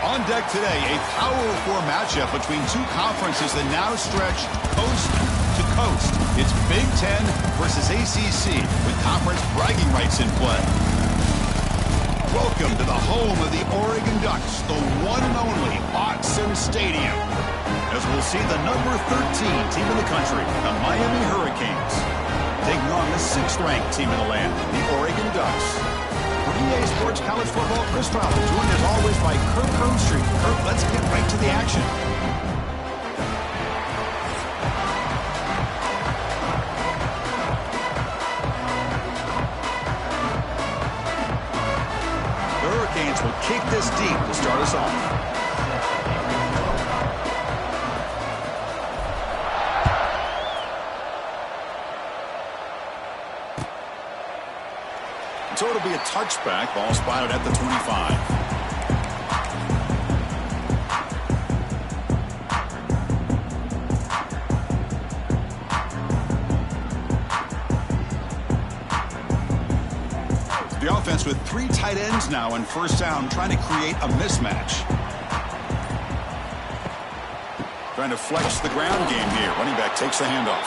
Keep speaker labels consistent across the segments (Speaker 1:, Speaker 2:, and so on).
Speaker 1: On deck today, a Power 4 matchup between two conferences that now stretch coast to coast. It's Big Ten versus ACC with conference bragging rights in play. Welcome to the home of the Oregon Ducks, the one and only Autzen Stadium. As we'll see the number 13 team in the country, the Miami Hurricanes, taking on the 6th-ranked team in the land, the Oregon Ducks. For EA Sports College Football, Chris Fowler, joined as always by Kirk Herbstreit. Kirk, let's get right to the action. The Hurricanes will kick this deep to start us off. So it'll be a touchback. Ball spotted at the 25. The offense with 3 tight ends now in first down, trying to create a mismatch. Trying to flex the ground game here. Running back takes the handoff.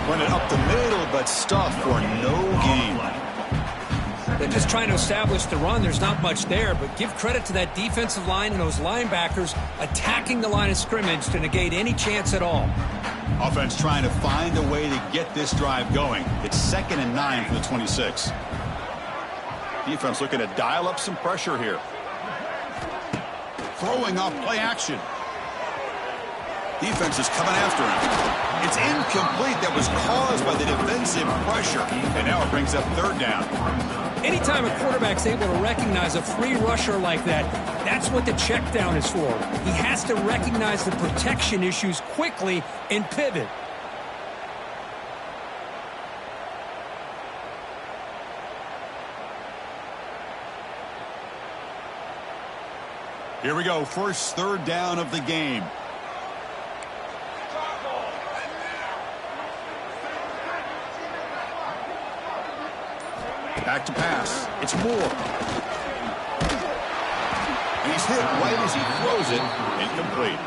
Speaker 1: Run it up the middle, but stuffed for no gain.
Speaker 2: They're just trying to establish the run. There's not much there, but give credit to that defensive line and those linebackers attacking the line of scrimmage to negate any chance at all.
Speaker 1: Offense trying to find a way to get this drive going. It's 2nd and 9 from the 26. Defense looking to dial up some pressure here. Throwing off play action. Defense is coming after him. It's incomplete. That was caused by the defensive pressure. And now it brings up 3rd down.
Speaker 2: Anytime a quarterback's able to recognize a free rusher like that, that's what the check down is for. He has to recognize the protection issues quickly and pivot.
Speaker 1: Here we go. First 3rd down of the game. Back to pass. It's Moore. He's hit right as he throws it. Incomplete.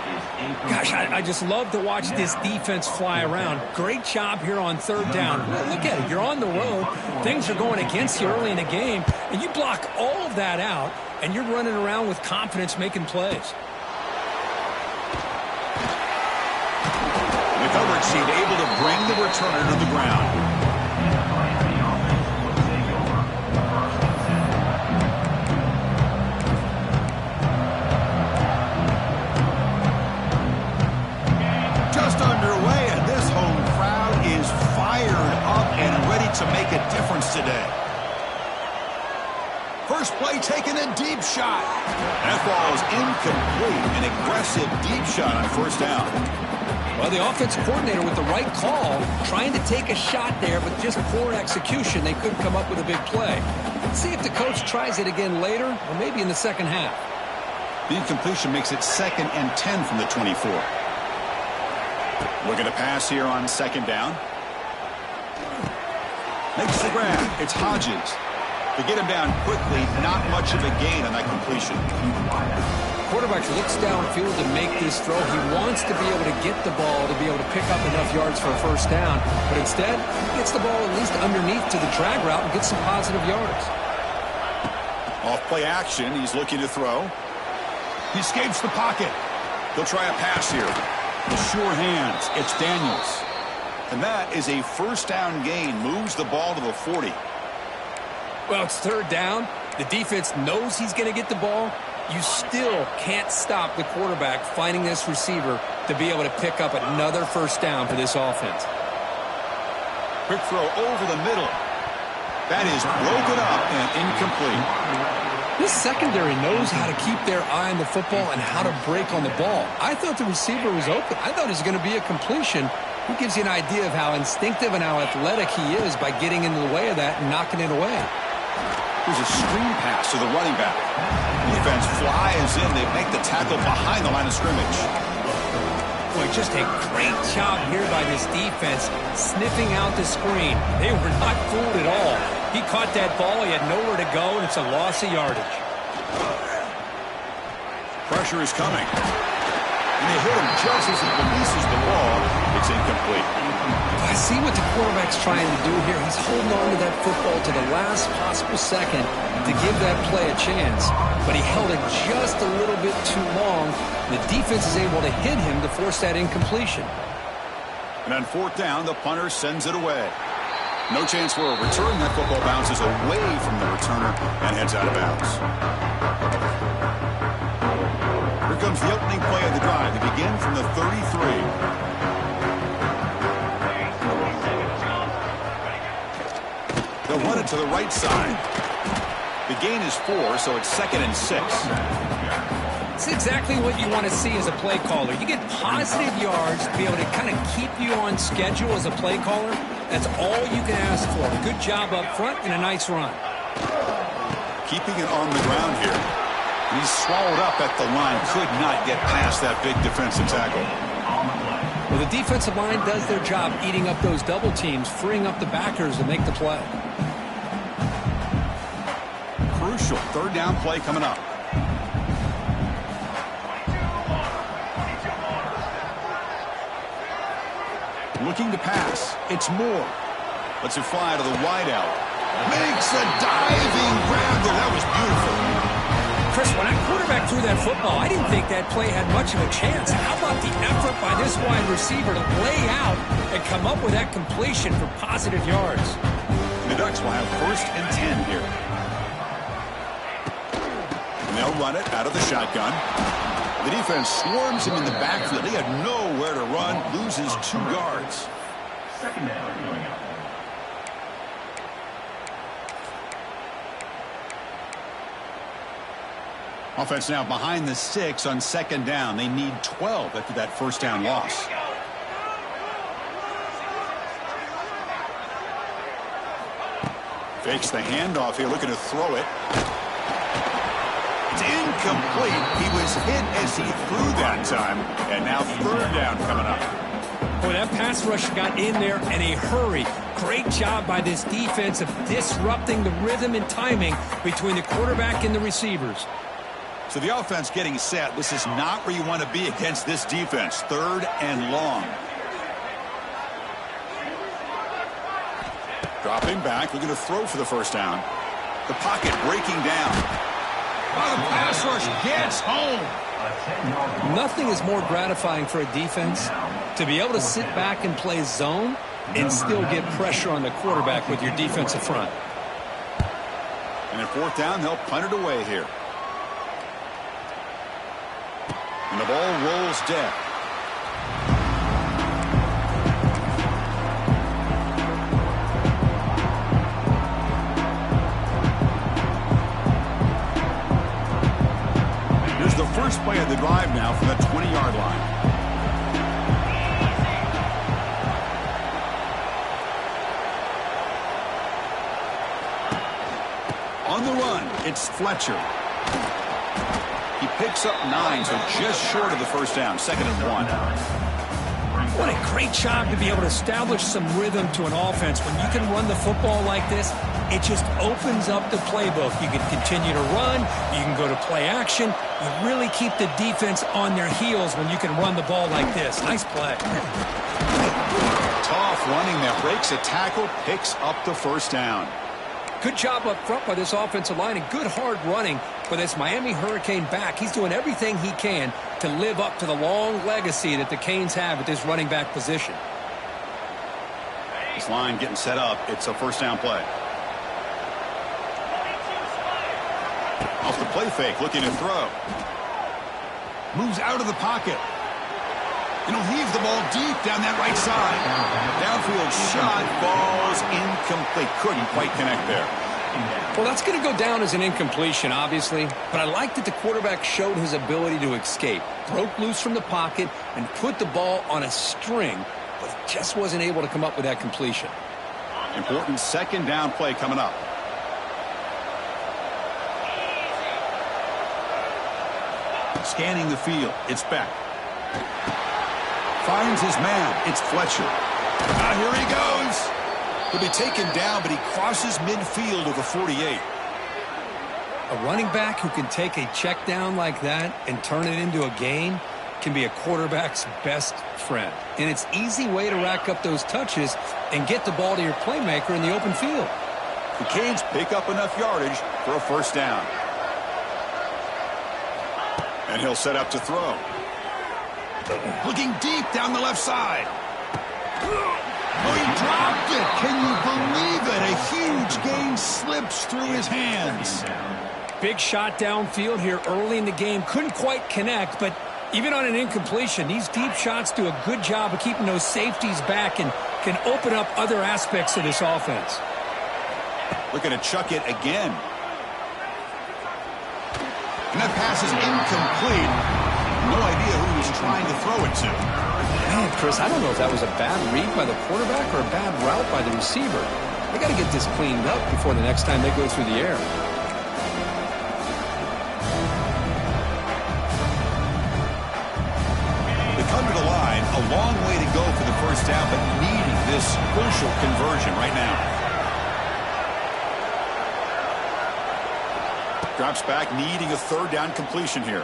Speaker 2: Gosh, I just love to watch this defense fly around. Great job here on 3rd down. Look at it. You're on the road. Things are going against you early in the game, and you block all of that out, and you're running around with confidence making plays.
Speaker 1: The coverage team able to bring the returner to the ground. Underway, and this home crowd is fired up and ready to make a difference today. First play taking a deep shot. That ball is incomplete. An aggressive deep shot on 1st down.
Speaker 2: Well, the offensive coordinator with the right call, trying to take a shot there, but just poor execution. They couldn't come up with a big play. Let's see if the coach tries it again later, or maybe in the second half.
Speaker 1: The incompletion makes it 2nd and 10 from the 24. Looking to pass here on 2nd down. Makes the grab. It's Hodges. To get him down quickly, not much of a gain on that completion.
Speaker 2: Quarterback looks downfield to make this throw. He wants to be able to get the ball to be able to pick up enough yards for a 1st down. But instead, he gets the ball at least underneath to the drag route and gets some positive yards.
Speaker 1: Off play action. He's looking to throw. He escapes the pocket. He'll try a pass here. The sure hands. It's Daniels. And that is a 1st down gain. Moves the ball to the 40.
Speaker 2: Well, it's 3rd down. The defense knows he's going to get the ball. You still can't stop the quarterback finding this receiver to be able to pick up another 1st down for this offense.
Speaker 1: Quick throw over the middle. That is broken up and incomplete.
Speaker 2: This secondary knows how to keep their eye on the football and how to break on the ball. I thought the receiver was open. I thought it was going to be a completion. It gives you an idea of how instinctive and how athletic he is by getting into the way of that and knocking it away.
Speaker 1: There's a screen pass to the running back. Defense flies in. They make the tackle behind the line of scrimmage.
Speaker 2: Boy, just a great job here by this defense, sniffing out the screen. They were not fooled at all. He caught that ball. He had nowhere to go, and it's a loss of yardage.
Speaker 1: Pressure is coming. And they hit him just as he releases the ball. It's incomplete.
Speaker 2: I see what the quarterback's trying to do here. He's holding on to that football to the last possible second to give that play a chance. But he held it just a little bit too long. The defense is able to hit him to force that incompletion.
Speaker 1: And on fourth down, the punter sends it away. No chance for a return. That football bounces away from the returner and heads out of bounds. Here comes the opening play of the drive. They begin from the 33. They'll run it to the right side. The gain is 4, so it's 2nd and 6.
Speaker 2: It's exactly what you want to see as a play caller. You get positive yards to be able to kind of keep you on schedule as a play caller. That's all you can ask for. A good job up front and a nice run.
Speaker 1: Keeping it on the ground here. He's swallowed up at the line. Could not get past that big defensive tackle.
Speaker 2: Well, the defensive line does their job eating up those double teams, freeing up the backers to make the play.
Speaker 1: Crucial third down play coming up. Looking to pass. It's Moore. Lets it fly to the wideout. Makes a diving grab there. That was beautiful.
Speaker 2: Chris, when that quarterback threw that football, I didn't think that play had much of a chance. How about the effort by this wide receiver to lay out and come up with that completion for positive yards?
Speaker 1: The Ducks will have 1st and 10 here. And they'll run it out of the shotgun. The defense swarms him in the backfield. He had nowhere to run, loses 2 guards.
Speaker 3: Second down.
Speaker 1: Offense now behind the 6 on 2nd down. They need 12 after that first down loss. Fakes the handoff here, looking to throw it. It's incomplete. He was hit as he threw that time. And now 3rd down coming up.
Speaker 2: Boy, that pass rush got in there in a hurry. Great job by this defense of disrupting the rhythm and timing between the quarterback and the receivers.
Speaker 1: So the offense getting set. This is not where you want to be against this defense. 3rd and long. Dropping back, looking to throw for the first down. The pocket breaking down. Oh, the pass rush gets home.
Speaker 2: Nothing is more gratifying for a defense to be able to sit back and play zone and still get pressure on the quarterback with your defensive front.
Speaker 1: And at 4th down, they'll punt it away here. And the ball rolls dead. Here's the first play of the drive now from the 20-yard line. On the run, it's Fletcher. He picks up 9, so just short of the first down. 2nd and 1.
Speaker 2: What a great job to be able to establish some rhythm to an offense. When you can run the football like this, it just opens up the playbook. You can continue to run. You can go to play action. You really keep the defense on their heels when you can run the ball like this. Nice play.
Speaker 1: Tough running there. Breaks a tackle, picks up the first down.
Speaker 2: Good job up front by this offensive line and good hard running for this Miami Hurricane back. He's doing everything he can to live up to the long legacy that the Canes have at this running back position.
Speaker 1: This line getting set up. It's a first down play. Off the play fake, looking to throw. Moves out of the pocket. And he'll heave the ball deep down that right side. Downfield shot falls incomplete. Couldn't quite connect there.
Speaker 2: Well, that's going to go down as an incompletion, obviously. But I like that the quarterback showed his ability to escape. Broke loose from the pocket and put the ball on a string. But just wasn't able to come up with that completion.
Speaker 1: Important 2nd down play coming up. Scanning the field. It's Beck. Finds his man. It's Fletcher. Here he goes. He'll be taken down, but he crosses midfield of the 48.
Speaker 2: A running back who can take a check down like that and turn it into a gain can be a quarterback's best friend. And it's an easy way to rack up those touches and get the ball to your playmaker in the open field.
Speaker 1: The Canes pick up enough yardage for a first down. And he'll set up to throw. Looking deep down the left side. Oh, he dropped it. Can you believe it? A huge gain slips through his hands.
Speaker 2: Big shot downfield here early in the game. Couldn't quite connect, but even on an incompletion, these deep shots do a good job of keeping those safeties back and can open up other aspects of this offense.
Speaker 1: Looking to chuck it again. And that pass is incomplete. No idea who he was trying to throw it to.
Speaker 2: Man, Chris, I don't know if that was a bad read by the quarterback or a bad route by the receiver. They got to get this cleaned up before the next time they go through the air.
Speaker 1: They come to the line, a long way to go for the first down, but needing this crucial conversion right now. Drops back, needing a third down completion here.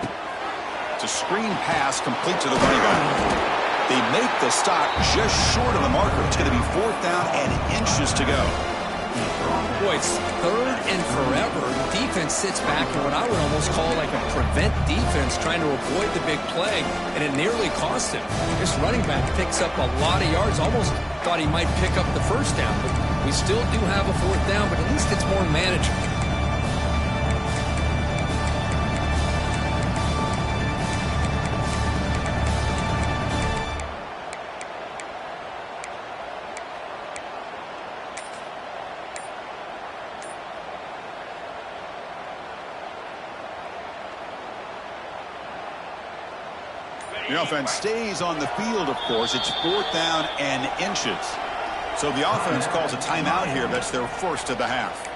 Speaker 1: It's a screen pass complete to the running back. They make the stop just short of the marker. It's going to be fourth down and inches to go.
Speaker 2: Boy, it's third and forever. The defense sits back in what I would almost call like a prevent defense, trying to avoid the big play, and it nearly cost him. This running back picks up a lot of yards. Almost thought he might pick up the first down, but we still do have a fourth down, but at least it's more manageable.
Speaker 1: The offense stays on the field, of course. It's fourth down and inches. So the offense calls a timeout here. That's their first of the half.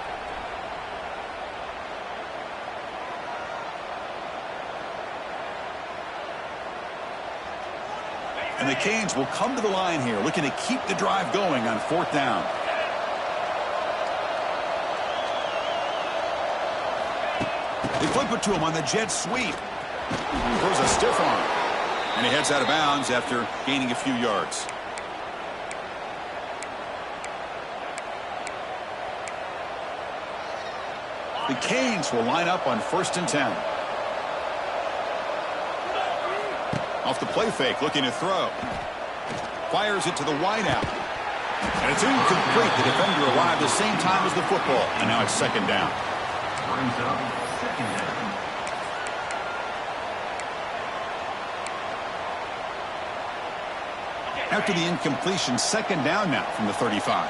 Speaker 1: And the Canes will come to the line here, looking to keep the drive going on fourth down. They flip it to him on the jet sweep. Throws a stiff arm. And he heads out of bounds after gaining a few yards. The Canes will line up on 1st and 10. Off the play fake, looking to throw. Fires it to the wideout. And it's incomplete. The defender arrived the same time as the football. And now it's second down. Brings up second down. After the incompletion, second down now from the 35.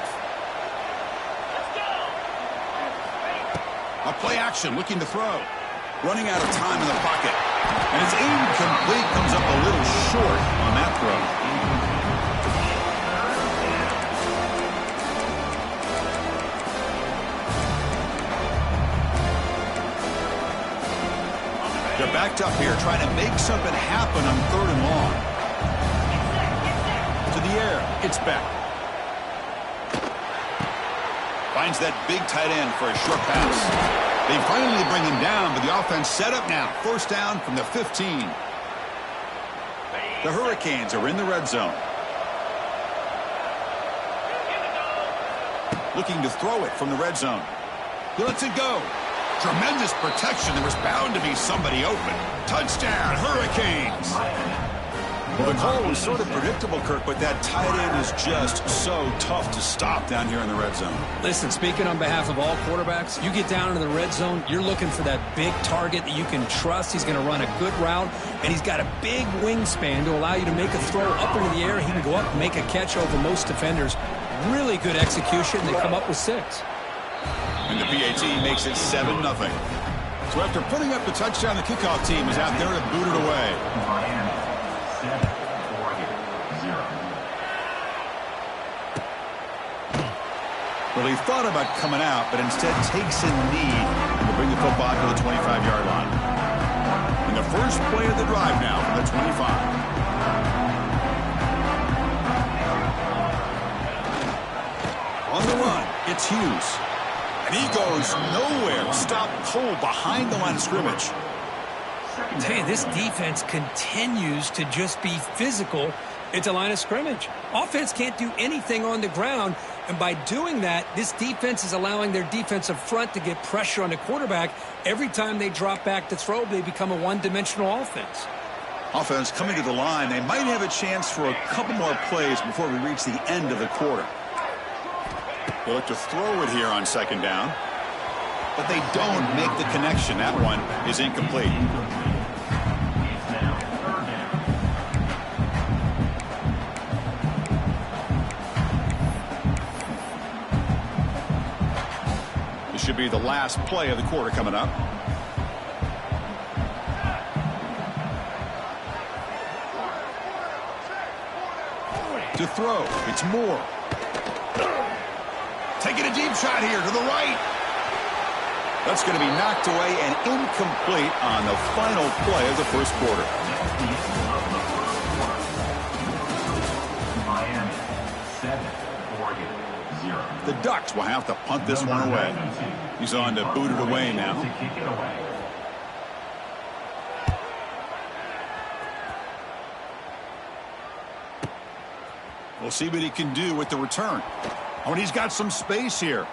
Speaker 1: A play action, looking to throw. Running out of time in the pocket. And it's incomplete, comes up a little short on that throw. They're backed up here, trying to make something happen on 3rd and long. To the air, it's back. Finds that big tight end for a short pass. They finally bring him down, but the offense set up now. First down from the 15. The Hurricanes are in the red zone. Looking to throw it from the red zone. He lets it go. Tremendous protection. There was bound to be somebody open. Touchdown, Hurricanes. Well, the call was sort of predictable, Kirk, but that tight end is just so tough to stop down here in the red zone.
Speaker 2: Listen, speaking on behalf of all quarterbacks, you get down into the red zone, you're looking for that big target that you can trust. He's going to run a good route, and he's got a big wingspan to allow you to make a throw up into the air. He can go up and make a catch over most defenders. Really good execution. They come up with 6.
Speaker 1: And the PAT makes it 7-0. So after putting up the touchdown, the kickoff team is out there to boot it away. Well, he thought about coming out, but instead takes a knee to bring the football to the 25-yard line. And the first play of the drive now from the 25. On the run, it's Hughes. And he goes nowhere. Stop cold behind the line of scrimmage.
Speaker 2: I tell you, this defense continues to just be physical at the line of scrimmage. Offense can't do anything on the ground, and by doing that, this defense is allowing their defensive front to get pressure on the quarterback. Every time they drop back to throw, they become a one-dimensional offense.
Speaker 1: Offense coming to the line. They might have a chance for a couple more plays before we reach the end of the quarter. They look to throw it here on second down, but they don't make the connection. That one is incomplete. This should be the last play of the quarter coming up. To throw, it's Moore. Taking a deep shot here to the right. That's going to be knocked away and incomplete on the final play of the first quarter.
Speaker 3: Miami 7, Oregon 0.
Speaker 1: The Ducks will have to punt this one away. He's on to boot it away now. We'll see what he can do with the return. Oh, and he's got some space here.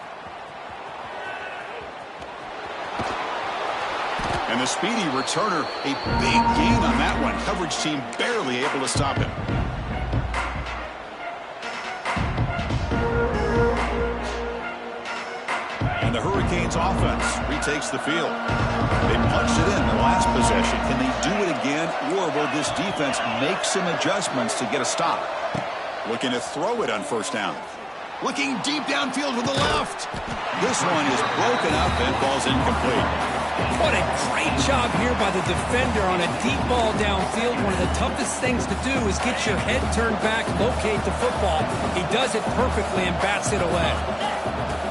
Speaker 1: And the speedy returner, a big gain on that one. Coverage team barely able to stop him. And the Hurricanes offense retakes the field. They punched it in the last possession. Can they do it again, or will this defense make some adjustments to get a stop? Looking to throw it on first down. Looking deep downfield with the left. This one is broken up and falls incomplete.
Speaker 2: What a great job here by the defender on a deep ball downfield. One of the toughest things to do is get your head turned back, locate the football. He does it perfectly and bats it away.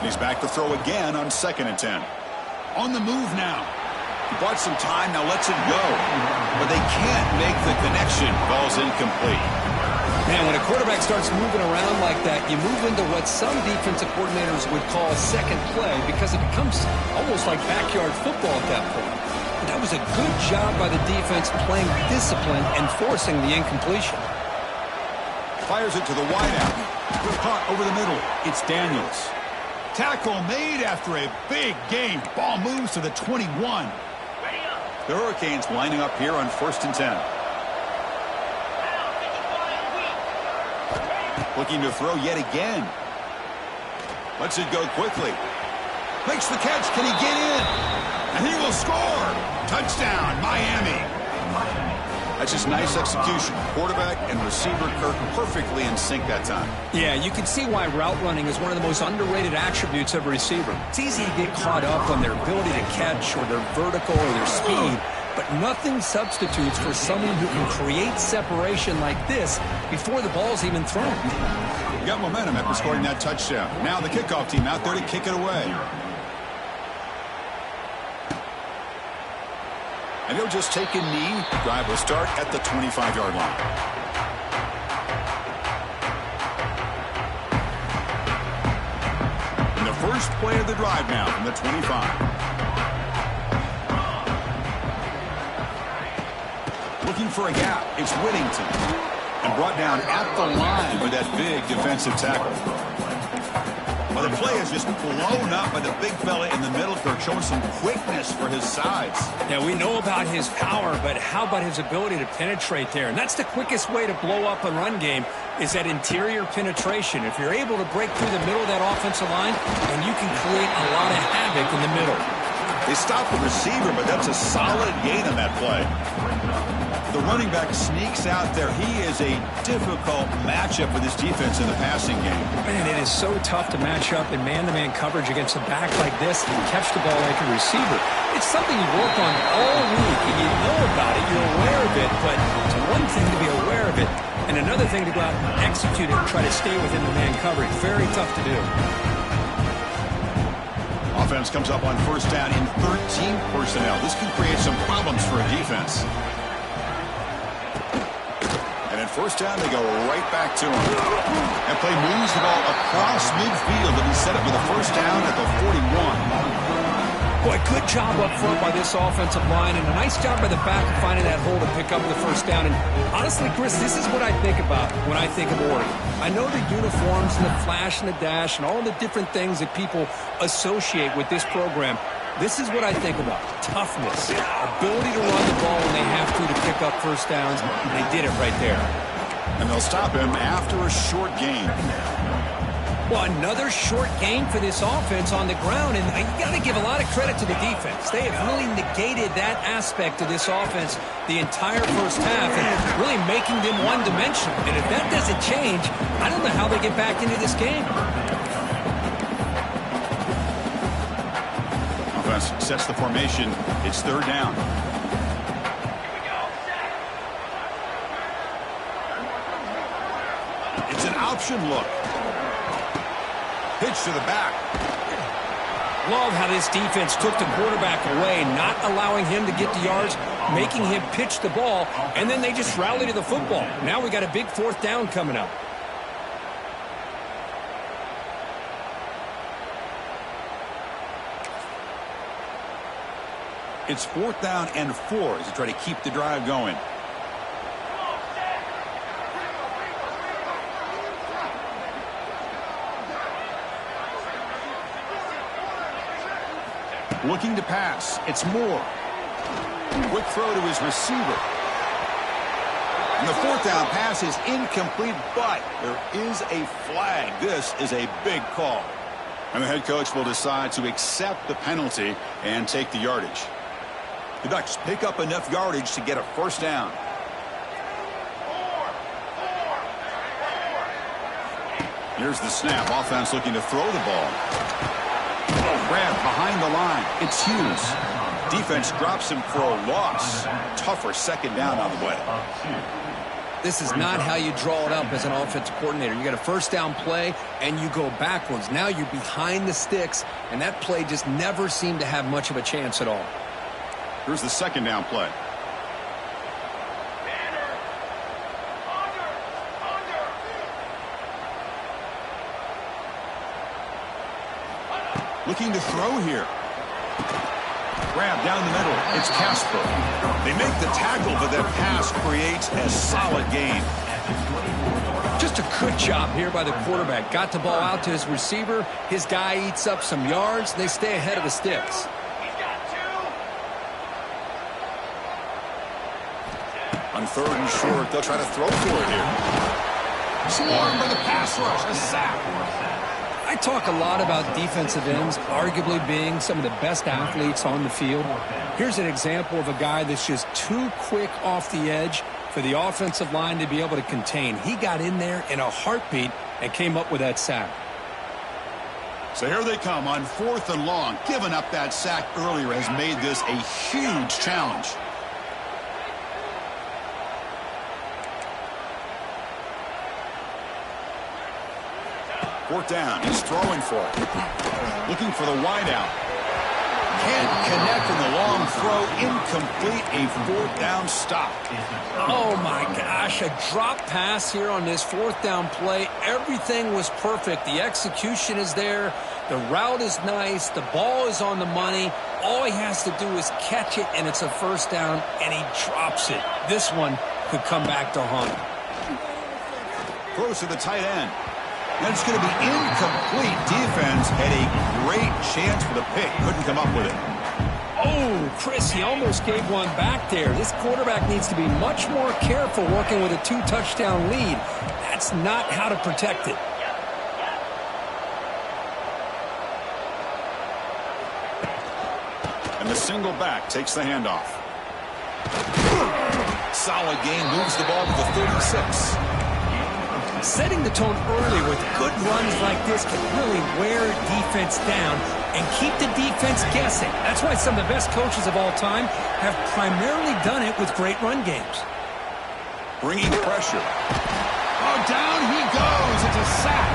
Speaker 1: He's back to throw again on 2nd and 10. On the move now. He bought some time, now lets it go. But they can't make the connection. Falls incomplete.
Speaker 2: Man, when a quarterback starts moving around like that, you move into what some defensive coordinators would call a second play because it becomes almost like backyard football at that point. But that was a good job by the defense playing discipline and forcing the incompletion.
Speaker 1: Fires it to the wideout. Good caught over the middle. It's Daniels. Tackle made after a big gain. Ball moves to the 21. The Hurricanes lining up here on 1st and 10. Looking to throw yet again. Lets it go quickly. Makes the catch. Can he get in? And he will score. Touchdown, Miami. That's just nice execution. Quarterback and receiver Kirk perfectly in sync that time.
Speaker 2: Yeah, you can see why route running is one of the most underrated attributes of a receiver. It's easy to get caught up on their ability to catch or their vertical or their speed. But nothing substitutes for someone who can create separation like this before the ball's even thrown.
Speaker 1: You got momentum after scoring that touchdown. Now the kickoff team out there to kick it away. And he'll just take a knee. The drive will start at the 25-yard line. And the first play of the drive now from the 25. Looking for a gap. It's Whittington. And brought down at the line with that big defensive tackle. Well, the play is just blown up by the big fella in the middle, Kirk, showing some quickness for his size.
Speaker 2: Yeah, we know about his power, but how about his ability to penetrate there? And that's the quickest way to blow up a run game is that interior penetration. If you're able to break through the middle of that offensive line, then you can create a lot of havoc in the middle.
Speaker 1: They stop the receiver, but that's a solid gain on that play. The running back sneaks out there. He is a difficult matchup for this defense in the passing game.
Speaker 2: Man, it is so tough to match up in man-to-man coverage against a back like this and catch the ball like a receiver. It's something you work on all week, and you know about it. You're aware of it, but it's one thing to be aware of it, and another thing to go out and execute it and try to stay within the man coverage. Very tough to do.
Speaker 1: Offense comes up on first down in 13 personnel. This can create some problems for a defense. And at first down, they go right back to him. That play moves the ball across midfield to be set up with a first down at the 41.
Speaker 2: Boy, good job up front by this offensive line, and a nice job by the back of finding that hole to pick up the first down. And honestly, Chris, this is what I think about when I think of Oregon. I know the uniforms and the flash and the dash and all the different things that people associate with this program. This is what I think about. Toughness, ability to run the ball when they have to pick up first downs, and they did it right there.
Speaker 1: And they'll stop him after a short gain.
Speaker 2: Well, another short gain for this offense on the ground, and you got to give a lot of credit to the defense. They have really negated that aspect of this offense the entire first half and really making them one-dimensional. And if that doesn't change, I don't know how they get back into this game.
Speaker 1: Offense sets the formation. It's third down. It's an option look. Pitch to the back.
Speaker 2: Love how this defense took the quarterback away, not allowing him to get the yards, making him pitch the ball, and then they just rally to the football. Now we got a big fourth down coming up.
Speaker 1: It's 4th down and 4 as they try to keep the drive going. Looking to pass. It's Moore. Quick throw to his receiver. And the 4th down pass is incomplete, but there is a flag. This is a big call. And the head coach will decide to accept the penalty and take the yardage. The Ducks pick up enough yardage to get a first down. Here's the snap. Offense looking to throw the ball. Grab behind the line. It's Hughes. Defense drops him for a loss. Tougher second down on the way.
Speaker 2: This is not how you draw it up as an offensive coordinator. You got a first down play, and you go backwards. Now you're behind the sticks, and that play just never seemed to have much of a chance at all.
Speaker 1: Here's the second down play. Looking to throw here. Grab down the middle. It's Casper. They make the tackle, but that pass creates a solid gain.
Speaker 2: Just a good job here by the quarterback. Got the ball out to his receiver. His guy eats up some yards. They stay ahead of the sticks.
Speaker 1: On 3rd and short, they'll try to throw for it here. Swarmed by the pass rush. A sack.
Speaker 2: I talk a lot about defensive ends arguably being some of the best athletes on the field. Here's an example of a guy that's just too quick off the edge for the offensive line to be able to contain. He got in there in a heartbeat and came up with that sack.
Speaker 1: So here they come on 4th and long. Giving up that sack earlier has made this a huge challenge. Fourth down. He's throwing for it. Looking for the wideout. Can't connect in the long throw. Incomplete. A 4th down stop.
Speaker 2: Oh, my gosh. A drop pass here on this 4th down play. Everything was perfect. The execution is there. The route is nice. The ball is on the money. All he has to do is catch it, and it's a first down, and he drops it. This one could come back to haunt him.
Speaker 1: Throws to the tight end. And it's going to be incomplete. Defense had a great chance for the pick. Couldn't come up with it.
Speaker 2: Oh, Chris, he almost gave one back there. This quarterback needs to be much more careful working with a 2-touchdown lead. That's not how to protect it.
Speaker 1: And the single back takes the handoff. Solid gain, moves the ball to the 36.
Speaker 2: Setting the tone early with good runs like this can really wear defense down and keep the defense guessing. That's why some of the best coaches of all time have primarily done it with great run games.
Speaker 1: Bringing pressure. Oh, down he goes. It's a sack.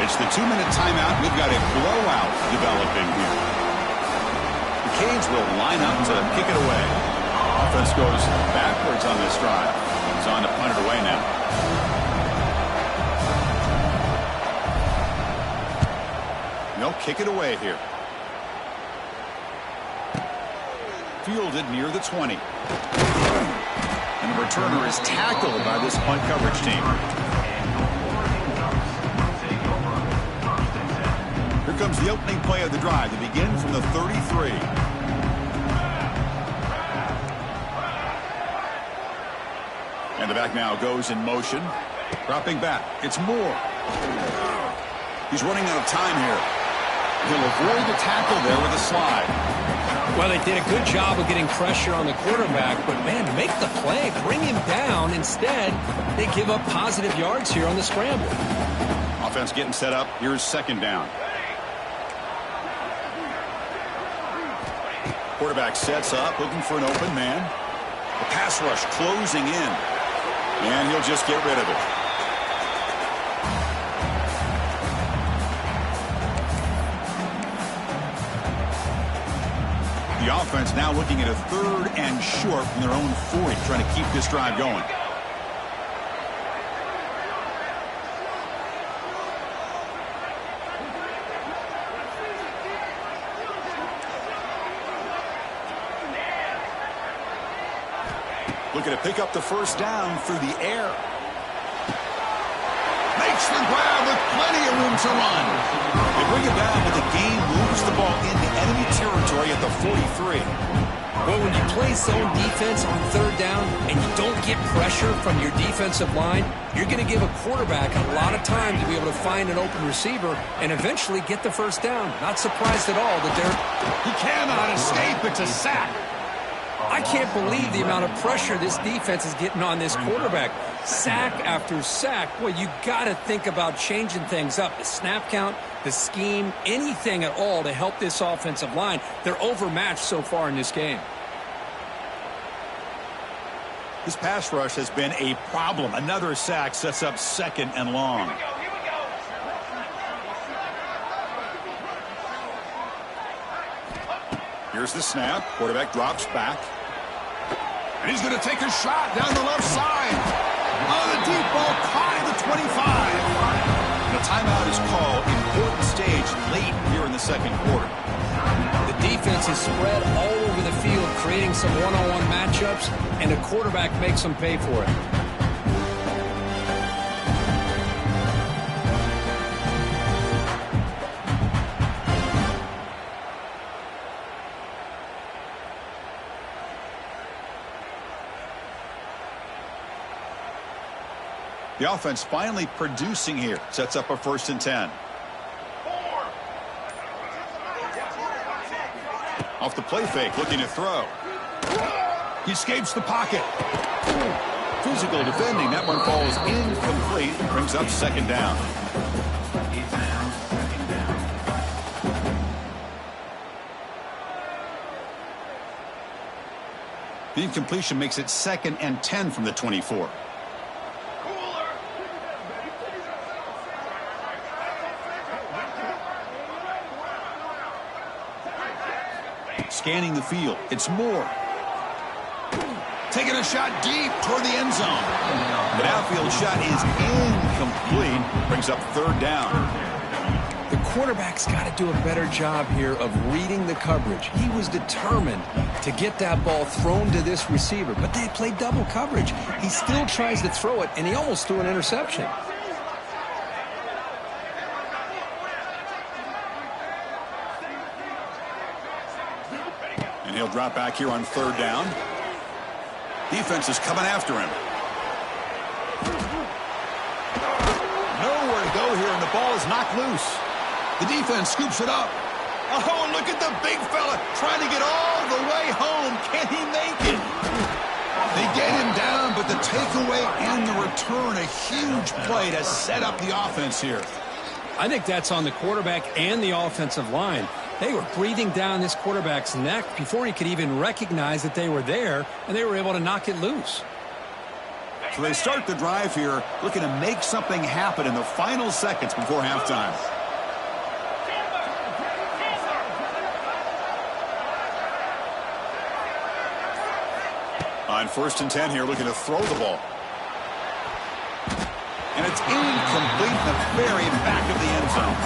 Speaker 1: It's the 2-minute timeout. We've got a blowout developing here. The Caines will line up to kick it away. Offense goes backwards on this drive. He's on to punt it away now. kick it away here. Fielded near the 20. And the returner is tackled by this punt coverage team. Here comes the opening play of the drive to begin from the 33. And the back now goes in motion. Dropping back. It's Moore. He's running out of time here. He'll avoid the tackle there with a slide.
Speaker 2: Well, they did a good job of getting pressure on the quarterback, but, man, make the play. Bring him down. Instead, they give up positive yards here on the scramble.
Speaker 1: Offense getting set up. Here's second down. Quarterback sets up, looking for an open man. The pass rush closing in. And he'll just get rid of it. The offense now looking at a 3rd and short from their own 40, trying to keep this drive going. Looking to pick up the first down through the air. Makes the grab with plenty of room to run. They bring it down, but the game moves the ball into enemy territory at the 43.
Speaker 2: Well, when you play zone defense on 3rd down and you don't get pressure from your defensive line, you're going to give a quarterback a lot of time to be able to find an open receiver and eventually get the first down. Not surprised at all that
Speaker 1: he cannot escape. It's a sack.
Speaker 2: I can't believe the amount of pressure this defense is getting on this quarterback. Sack after sack. Well, you got to think about changing things up. The snap count, the scheme, anything at all to help this offensive line. They're overmatched so far in this game.
Speaker 1: This pass rush has been a problem. Another sack sets up 2nd and long. Here's the snap. Quarterback drops back. And he's going to take a shot down the left side. Oh, the deep ball caught at the 25. And a timeout is called. Important stage late here in the 2nd quarter.
Speaker 2: The defense is spread all over the field, creating some one-on-one matchups, and the quarterback makes them pay for it.
Speaker 1: The offense finally producing here. Sets up a 1st and 10. Off the play fake, looking to throw. He escapes the pocket. Physical defending. That one falls incomplete. Brings up 2nd down. The incompletion makes it 2nd and 10 from the 24. Scanning the field. It's Moore. Taking a shot deep toward the end zone. The outfield shot is incomplete. Brings up 3rd down.
Speaker 2: The quarterback's got to do a better job here of reading the coverage. He was determined to get that ball thrown to this receiver, but they played double coverage. He still tries to throw it, and he almost threw an interception.
Speaker 1: He'll drop back here on 3rd down. Defense is coming after him. Nowhere to go here, and the ball is knocked loose. The defense scoops it up. Oh, look at the big fella trying to get all the way home. Can he make it? They get him down, but the takeaway and the return, a huge play to set up the offense here.
Speaker 2: I think that's on the quarterback and the offensive line. They were breathing down this quarterback's neck before he could even recognize that they were there, and they were able to knock it loose.
Speaker 1: So they start the drive here, looking to make something happen in the final seconds before halftime. On 1st and 10 here, looking to throw the ball. And it's incomplete in the very back of the end zone.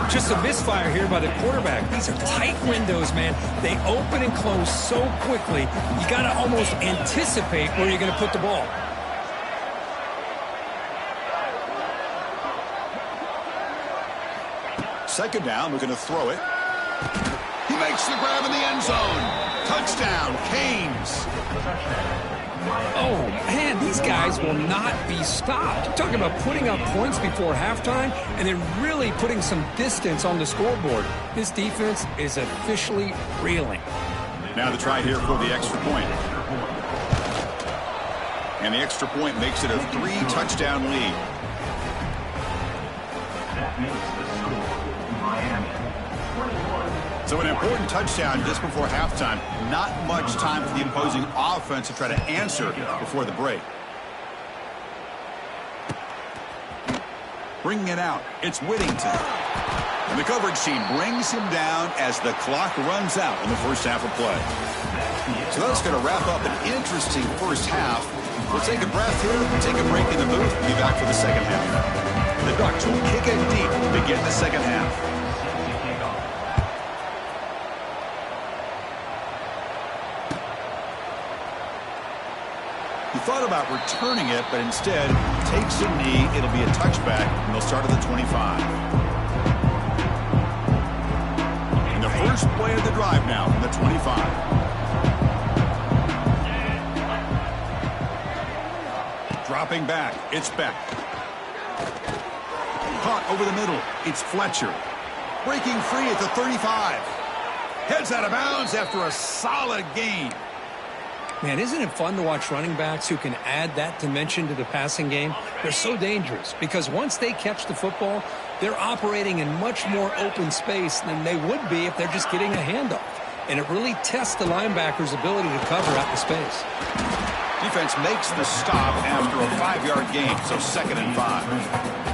Speaker 2: Just a misfire here by the quarterback. These are tight windows, man. They open and close so quickly, you got to almost anticipate where you're going to put the ball.
Speaker 1: Second down, we're going to throw it. He makes the grab in the end zone. Touchdown, Caines.
Speaker 2: Oh, man, these guys will not be stopped. You're talking about putting up points before halftime and then really putting some distance on the scoreboard. This defense is officially reeling.
Speaker 1: Now the try here for the extra point. And the extra point makes it a 3-touchdown lead.
Speaker 3: That makes the score Miami 21.
Speaker 1: So an important touchdown just before halftime. Not much time for the opposing offense to try to answer before the break. Bringing it out, it's Whittington. And the coverage team brings him down as the clock runs out in the first half of play. So that's going to wrap up an interesting first half. We'll take a breath here, take a break in the booth, and be back for the second half. The Ducks will kick it deep to begin the second half. He thought about returning it, but instead takes a knee. It'll be a touchback, and they'll start at the 25. And the first play of the drive now from the 25. Dropping back, it's Beck. Caught over the middle, it's Fletcher. Breaking free at the 35. Heads out of bounds after a solid gain.
Speaker 2: Man, isn't it fun to watch running backs who can add that dimension to the passing game? They're so dangerous because once they catch the football, they're operating in much more open space than they would be if they're just getting a handoff. And it really tests the linebacker's ability to cover out the space.
Speaker 1: Defense makes the stop after a 5-yard gain, so 2nd and 5.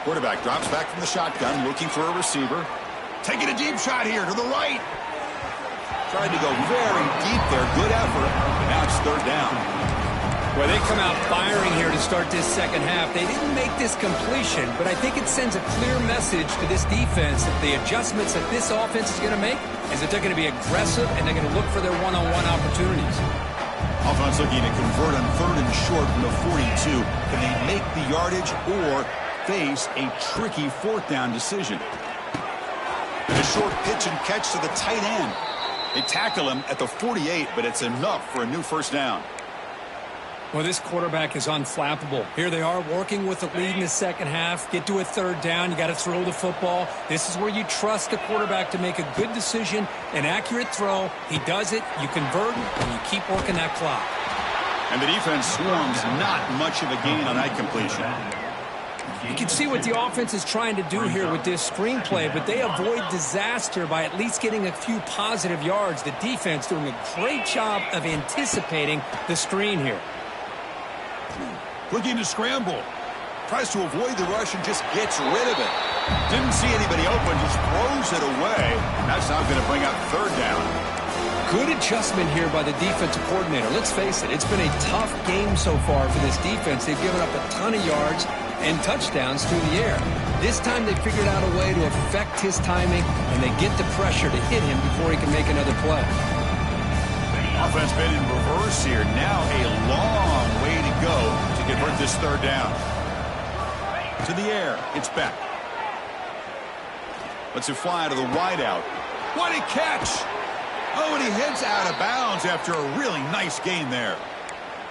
Speaker 1: Quarterback drops back from the shotgun, looking for a receiver. Taking a deep shot here to the right. Tried to go very deep there. Good effort. Now it's 3rd down.
Speaker 2: Well, they come out firing here to start this second half. They didn't make this completion, but I think it sends a clear message to this defense that the adjustments that this offense is going to make is that they're going to be aggressive and they're going to look for their one-on-one opportunities.
Speaker 1: Offense looking to convert on 3rd and short from the 42. Can they make the yardage or face a tricky 4th down decision? And a short pitch and catch to the tight end. They tackle him at the 48, but it's enough for a new 1st down.
Speaker 2: Well, this quarterback is unflappable. Here they are working with the lead in the second half. Get to a 3rd down. You got to throw the football. This is where you trust the quarterback to make a good decision, an accurate throw. He does it. You convert, and you keep working that clock.
Speaker 1: And the defense swarms not much of a gain on that completion.
Speaker 2: You can see what the offense is trying to do here with this screenplay, but they avoid disaster by at least getting a few positive yards. The defense doing a great job of anticipating the screen here.
Speaker 1: Looking to scramble. Tries to avoid the rush and just gets rid of it. Didn't see anybody open, just throws it away. That's not going to bring up 3rd down.
Speaker 2: Good adjustment here by the defensive coordinator. Let's face it, it's been a tough game so far for this defense. They've given up a ton of yards and touchdowns through the air. This time they figured out a way to affect his timing, and they get the pressure to hit him before he can make another play.
Speaker 1: Offense been in reverse here. Now a long way to go to convert this 3rd down. To the air, it's Beck. Lets it fly to the wideout. What a catch! Oh, and he heads out of bounds after a really nice gain there.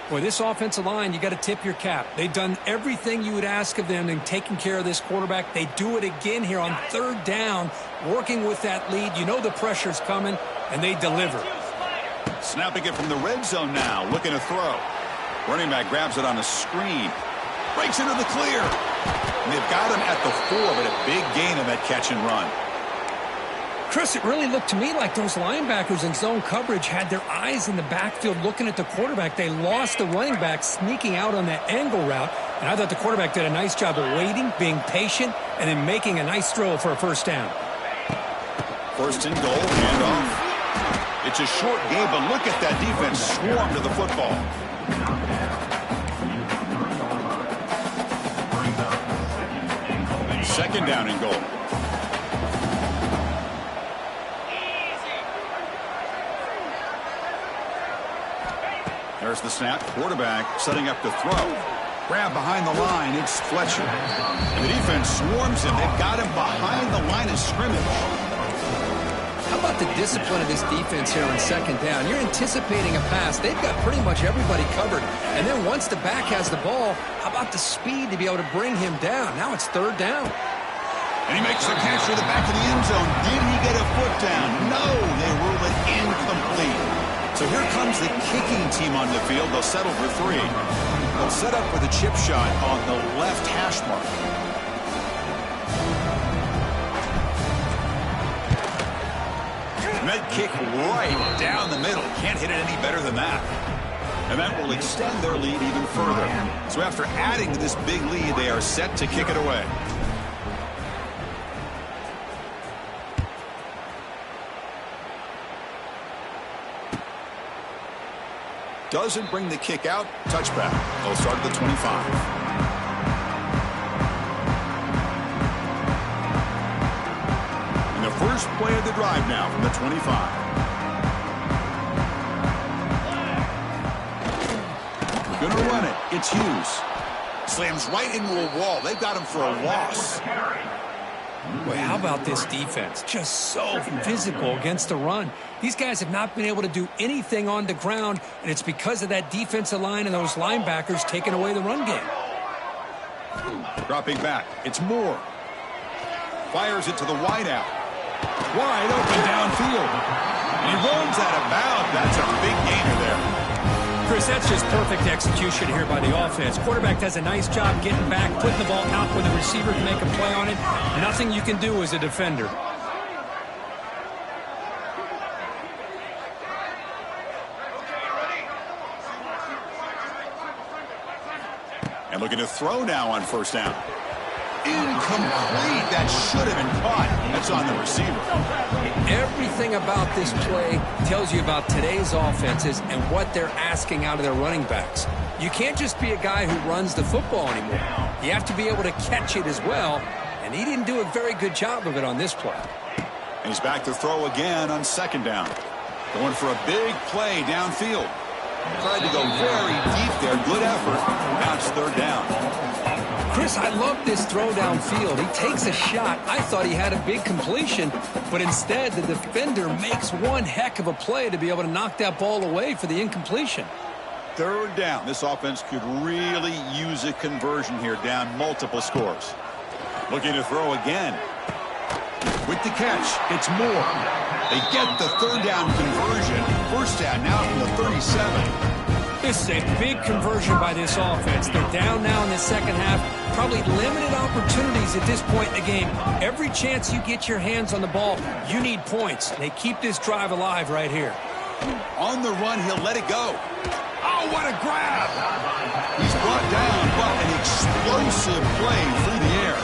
Speaker 2: Boy, this offensive line, you got to tip your cap. They've done everything you would ask of them in taking care of this quarterback. They do it again here on 3rd down, working with that lead. You know the pressure's coming, and they deliver.
Speaker 1: Snapping it from the red zone now, looking to throw. Running back grabs it on a screen. Breaks into the clear. And they've got him at the 4, but a big gain on that catch and run.
Speaker 2: Chris, it really looked to me like those linebackers in zone coverage had their eyes in the backfield looking at the quarterback. They lost the running back sneaking out on that angle route. And I thought the quarterback did a nice job of waiting, being patient, and then making a nice throw for a 1st down.
Speaker 1: 1st and goal, handoff. It's It's a short game, but look at that defense swarm to the football. Second down and goal. There's the snap. Quarterback setting up to throw. Grab behind the line. It's Fletcher. And the defense swarms him. They've got him behind the line of scrimmage.
Speaker 2: How about the discipline of this defense here on second down? You're anticipating a pass. They've got pretty much everybody covered. And then once the back has the ball, how about the speed to be able to bring him down? Now it's third down.
Speaker 1: And he makes the catch to the back of the end zone. Did he get a foot down? No, they rule it incomplete. So here comes the kicking team on the field. They'll settle for 3. They'll set up for the chip shot on the left hash mark. And that kick right down the middle. Can't hit it any better than that. And that will extend their lead even further. So after adding to this big lead, they are set to kick it away. Doesn't bring the kick out. Touchback. They'll start at the 25. And the first play of the drive now from the 25. Gonna run it. It's Hughes. Slams right into a wall. They've got him for a loss.
Speaker 2: Boy, how about this defense? Just so physical against the run. These guys have not been able to do anything on the ground, and it's because of that defensive line and those linebackers taking away the run game.
Speaker 1: Dropping back. It's Moore. Fires it to the wideout. Wide open downfield. And he runs out of bounds. That's a big gainer there.
Speaker 2: Chris, that's just perfect execution here by the offense. Quarterback does a nice job getting back, putting the ball out where the receiver can make a play on it. Nothing you can do as a defender.
Speaker 1: And looking to throw now on first down. Incomplete. That should have been caught. That's on the receiver.
Speaker 2: Everything about this play tells you about today's offenses and what they're asking out of their running backs. You can't just be a guy who runs the football anymore. You have to be able to catch it as well, and he didn't do a very good job of it on this play.
Speaker 1: And he's back to throw again on second down. Going for a big play downfield. Tried to go very deep there. Good effort. Now it's third down.
Speaker 2: Chris, I love this throw downfield. He takes a shot. I thought he had a big completion, but instead the defender makes one heck of a play to be able to knock that ball away for the incompletion.
Speaker 1: Third down. This offense could really use a conversion here, down multiple scores. Looking to throw again. With the catch, it's Moore. They get the third down conversion. First down now from the 37.
Speaker 2: This is a big conversion by this offense. They're down now in the second half. Probably limited opportunities at this point in the game. Every chance you get your hands on the ball, you need points. They keep this drive alive right here.
Speaker 1: On the run, he'll let it go. Oh, what a grab! He's brought down, but an explosive play through the air.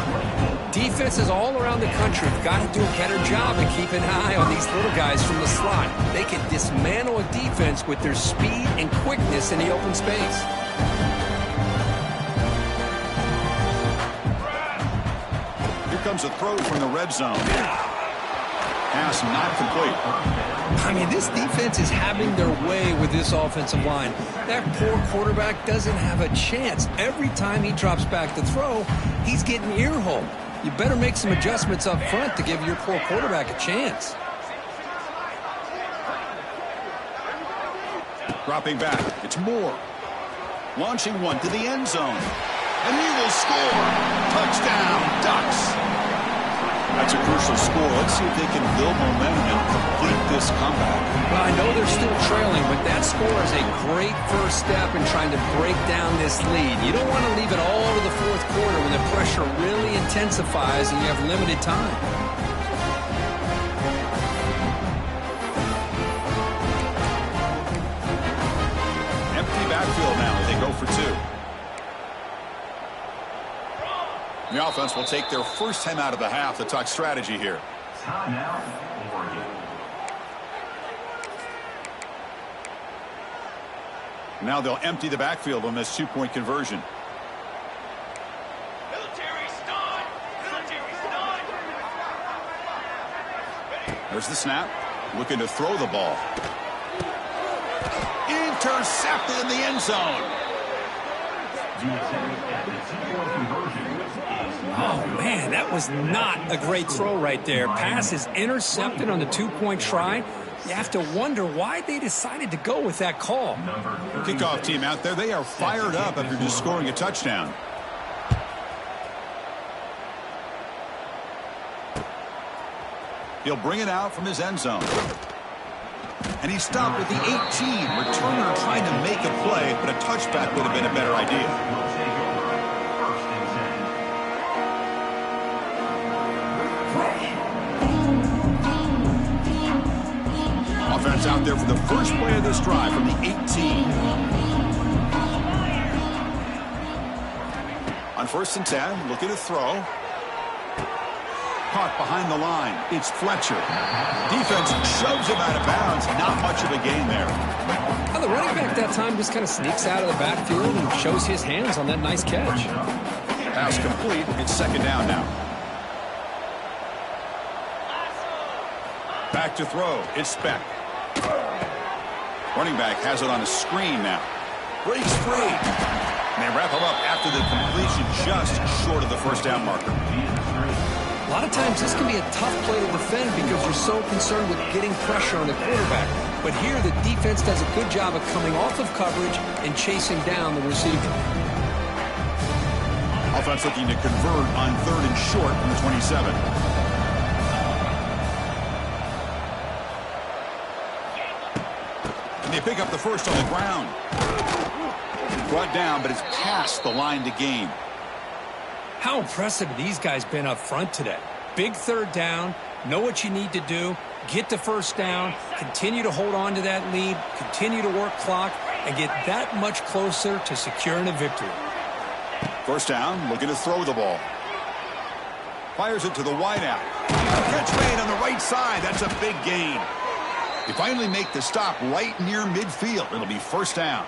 Speaker 2: Defenses all around the country have got to do a better job of keeping an eye on these little guys from the slot. They can dismantle a defense with their speed and quickness in the open space.
Speaker 1: Here comes a throw from the red zone. Pass not complete.
Speaker 2: I mean, this defense is having their way with this offensive line. That poor quarterback doesn't have a chance. Every time he drops back to throw, he's getting ear-holed. You better make some adjustments up front to give your poor quarterback a chance.
Speaker 1: Dropping back, it's Moore. Launching one to the end zone. And he will score. Touchdown, Ducks. That's a crucial score. Let's see if they can build momentum and complete this comeback.
Speaker 2: Well, I know they're still trailing, but that score is a great first step in trying to break down this lead. You don't want to leave it all to the fourth quarter when the pressure really intensifies and you have limited time.
Speaker 1: Empty backfield now as they go for two. The offense will take their first time out of the half to talk strategy here. Now they'll empty the backfield on this two-point conversion. There's the snap. Looking to throw the ball. Intercepted in the end zone.
Speaker 2: Oh, man, that was not a great throw right there. Pass is intercepted on the two-point try. You have to wonder why they decided to go with that call.
Speaker 1: Kickoff team out there, they are fired up after just scoring a touchdown. He'll bring it out from his end zone. And he stopped at the 18. Returner trying to make a play, but a touchback would have been a better idea. Offense out there for the first play of this drive from the 18. On 1st and 10, looking to throw. Caught behind the line. It's Fletcher. Defense shoves him out of bounds. Not much of a gain there.
Speaker 2: Well, the running back that time just kind of sneaks out of the backfield and shows his hands on that nice catch.
Speaker 1: Pass complete. It's 2nd down now. Back to throw. It's Speck. Running back has it on a screen now. Breaks free. And they wrap him up after the completion just short of the 1st down marker.
Speaker 2: A lot of times this can be a tough play to defend because you're so concerned with getting pressure on the quarterback. But here the defense does a good job of coming off of coverage and chasing down the receiver.
Speaker 1: Offense looking to convert on 3rd and short from the 27. And they pick up the first on the ground. Brought down, but it's past the line to gain.
Speaker 2: How impressive have these guys been up front today? Big 3rd down, know what you need to do, get the 1st down, continue to hold on to that lead, continue to work clock, and get that much closer to securing a victory.
Speaker 1: 1st down, looking to throw the ball. Fires it to the wideout. Catch made on the right side. That's a big gain. They finally make the stop right near midfield. It'll be 1st down.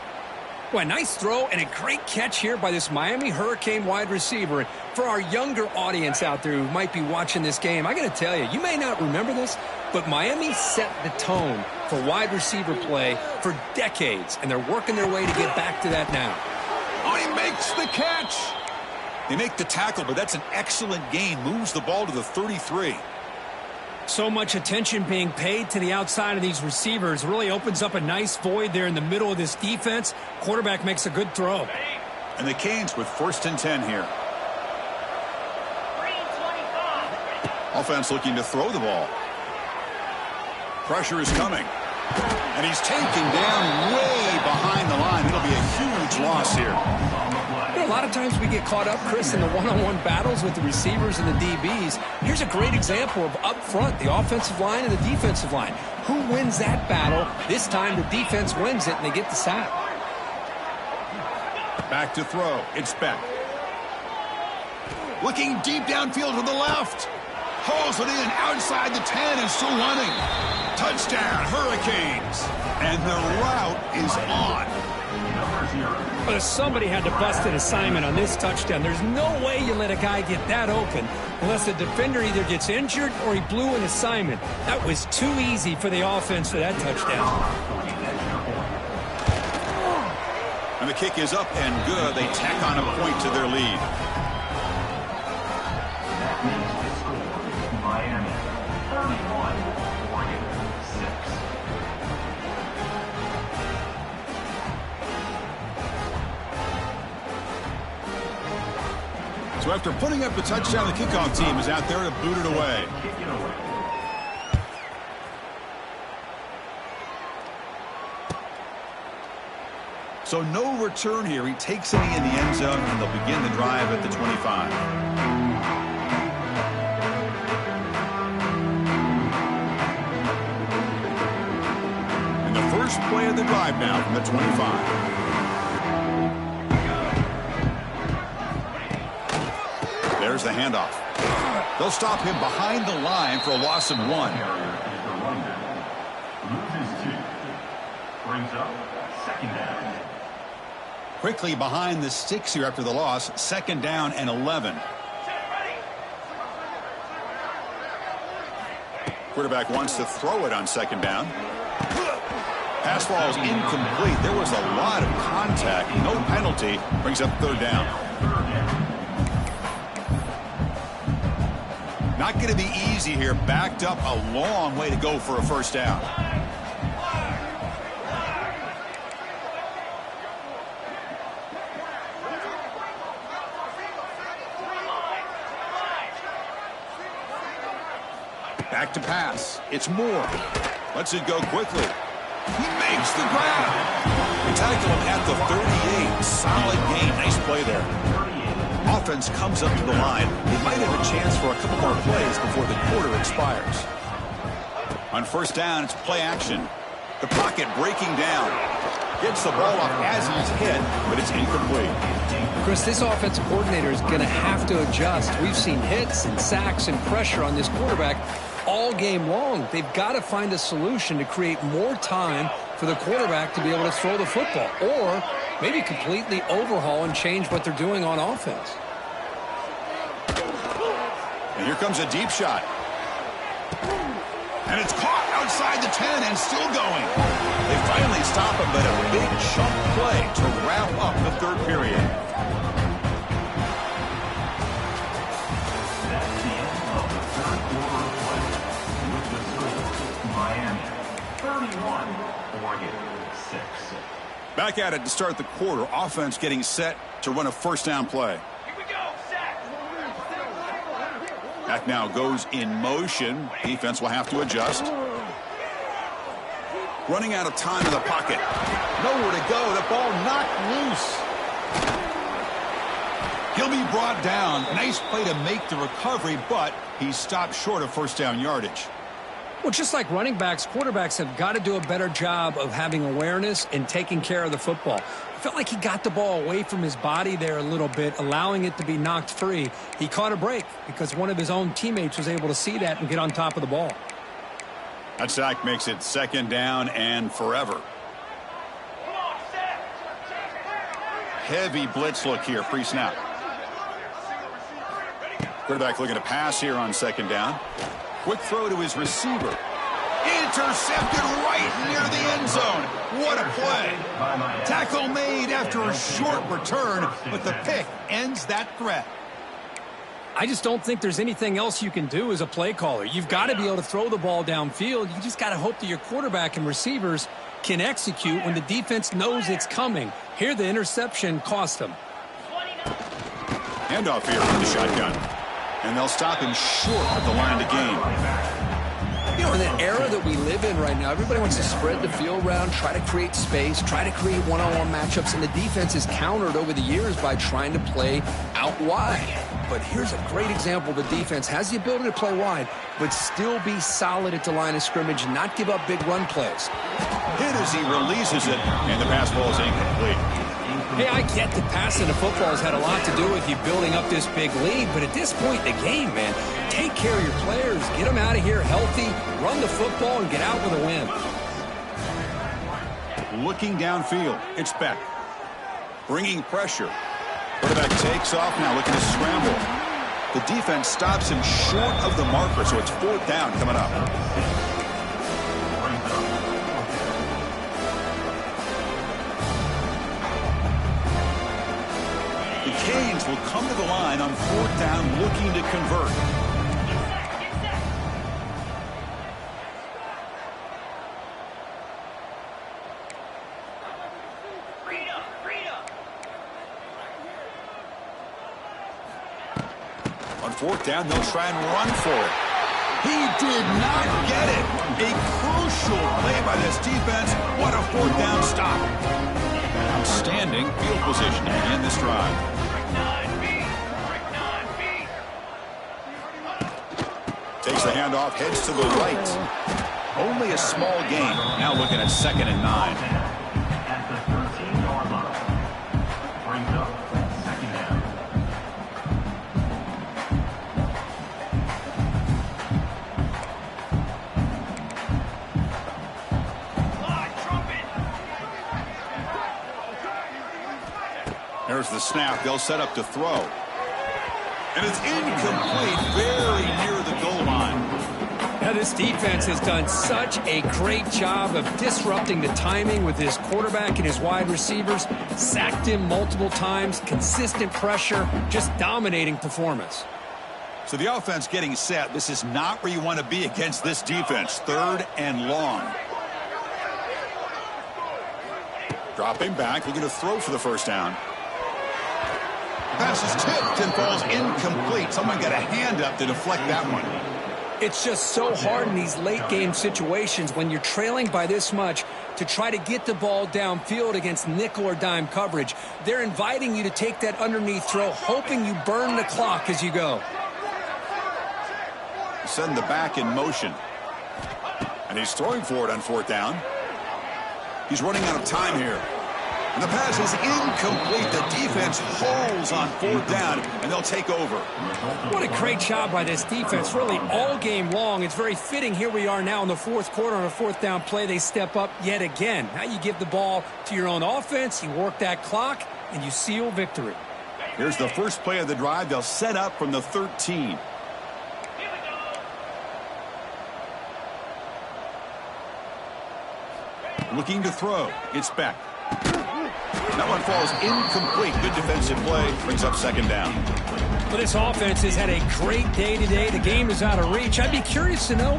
Speaker 2: Well, a nice throw and a great catch here by this Miami Hurricane wide receiver. For our younger audience out there who might be watching this game, I got to tell you, you may not remember this, but Miami set the tone for wide receiver play for decades, and they're working their way to get back to that now.
Speaker 1: Oh, he makes the catch. They make the tackle, but that's an excellent gain. Moves the ball to the 33.
Speaker 2: So much attention being paid to the outside of these receivers. Really opens up a nice void there in the middle of this defense. Quarterback makes a good throw.
Speaker 1: And the Canes with 1st and 10 here. Offense looking to throw the ball. Pressure is coming. And he's taken down way behind the line. It'll be a huge loss here.
Speaker 2: You know, a lot of times we get caught up, Chris, in the one-on-one battles with the receivers and the DBs. Here's a great example of up front, the offensive line and the defensive line. Who wins that battle? This time the defense wins it, and they get the sack.
Speaker 1: Back to throw. It's Beck. Looking deep downfield to the left. Hauls it in outside the 10 and still running. Touchdown, Hurricanes. And the route is on.
Speaker 2: But somebody had to bust an assignment on this touchdown. There's no way you let a guy get that open unless the defender either gets injured or he blew an assignment. That was too easy for the offense for that touchdown.
Speaker 1: And the kick is up and good. They tack on a point to their lead.
Speaker 3: That makes the score Miami 31, Oregon 6.
Speaker 1: So after putting up the touchdown, the kickoff team is out there to boot it away. So no return here. He takes it in the end zone, and they'll begin the drive at the 25. And the first play of the drive now from the 25. There's the handoff. They'll stop him behind the line for a loss of 1.
Speaker 3: Loses 2. Brings up 2nd down.
Speaker 1: Quickly behind the sticks here after the loss. 2nd down and 11. Quarterback wants to throw it on 2nd down. Pass ball is incomplete. There was a lot of contact. No penalty. Brings up 3rd down. Not going to be easy here. Backed up a long way to go for a 1st down. Back to pass. It's Moore. Lets it go quickly. He makes the grab. They tackle him at the 38. Solid gain. Nice play there. Offense comes up to the line. They might have a chance for a couple more plays before the quarter expires. On 1st down, it's play action. The pocket breaking down. Gets the ball off as he's hit, but it's incomplete.
Speaker 2: Chris, this offensive coordinator is going to have to adjust. We've seen hits and sacks and pressure on this quarterback all game long. They've got to find a solution to create more time for the quarterback to be able to throw the football, or maybe completely overhaul and change what they're doing on offense.
Speaker 1: And here comes a deep shot. And it's caught outside the 10 and still going. They finally stop him, but a big chunk play to wrap up the 3rd period.
Speaker 3: That's the end of the 3rd quarter of play. With the score, Miami 31, Oregon 6.
Speaker 1: Back at it to start the quarter. Offense getting set to run a 1st down play. Back now goes in motion. Defense will have to adjust. Running out of time in the pocket. Nowhere to go. The ball knocked loose. He'll be brought down. Nice play to make the recovery, but he's stopped short of 1st down yardage.
Speaker 2: Well, just like running backs, quarterbacks have got to do a better job of having awareness and taking care of the football. I felt like he got the ball away from his body there a little bit, allowing it to be knocked free. He caught a break because one of his own teammates was able to see that and get on top of the ball.
Speaker 1: That sack makes it 2nd down and forever. Heavy blitz look here, pre-snap. Quarterback looking to pass here on 2nd down. Quick throw to his receiver. Intercepted right near the end zone. What a play. Tackle made after a short return, but the pick ends that threat.
Speaker 2: I just don't think there's anything else you can do as a play caller. You've got to be able to throw the ball downfield. You just got to hope that your quarterback and receivers can execute when the defense knows it's coming. Here, the interception cost them.
Speaker 1: Handoff here from the shotgun. And they'll stop him short of the line to gain.
Speaker 2: You know, in the era that we live in right now, everybody wants to spread the field around, try to create space, try to create one-on-one matchups, and the defense is countered over the years by trying to play out wide. But here's a great example. The defense has the ability to play wide, but still be solid at the line of scrimmage and not give up big run plays.
Speaker 1: Hit as he releases it, and the pass ball is incomplete.
Speaker 2: Hey, I get that passing the football has had a lot to do with you building up this big lead, but at this point in the game, man, take care of your players, get them out of here healthy, run the football, and get out with a win.
Speaker 1: Looking downfield, it's Beck. Bringing pressure. Quarterback takes off now, looking to scramble. The defense stops him short of the marker, so it's 4th down coming up. The Canes will come to the line on 4th down, looking to convert. On 4th down, they'll try and run for it. He did not get it. A crucial play by this defense. What a 4th down stop. Outstanding field position to begin this drive. Takes the handoff, heads to the right. Only a small gain. Now looking at 2nd and 9.
Speaker 3: At the 13-yard line. Brings up 2nd down.
Speaker 1: There's the snap. They'll set up to throw. And it's incomplete, very near the goal line.
Speaker 2: Now, this defense has done such a great job of disrupting the timing with his quarterback and his wide receivers. Sacked him multiple times, consistent pressure, just dominating performance.
Speaker 1: So the offense getting set. This is not where you want to be against this defense. 3rd and long. Dropping back, looking to throw for the first down. Pass is tipped and falls incomplete. Someone got a hand up to deflect that one.
Speaker 2: It's just so hard in these late-game situations when you're trailing by this much to try to get the ball downfield against nickel or dime coverage. They're inviting you to take that underneath throw, hoping you burn the clock as you go.
Speaker 1: Send the back in motion. And he's throwing for it on 4th down. He's running out of time here. And the pass is incomplete. The defense holds on 4th down, and they'll take over.
Speaker 2: What a great job by this defense, really all game long. It's very fitting. Here we are now in the 4th quarter on a 4th down play. They step up yet again. Now you give the ball to your own offense, you work that clock, and you seal victory.
Speaker 1: Here's the first play of the drive. They'll set up from the 13. Looking to throw. It's back. That one falls incomplete. Good defensive play. Brings up 2nd down.
Speaker 2: Well, this offense has had a great day today. The game is out of reach. I'd be curious to know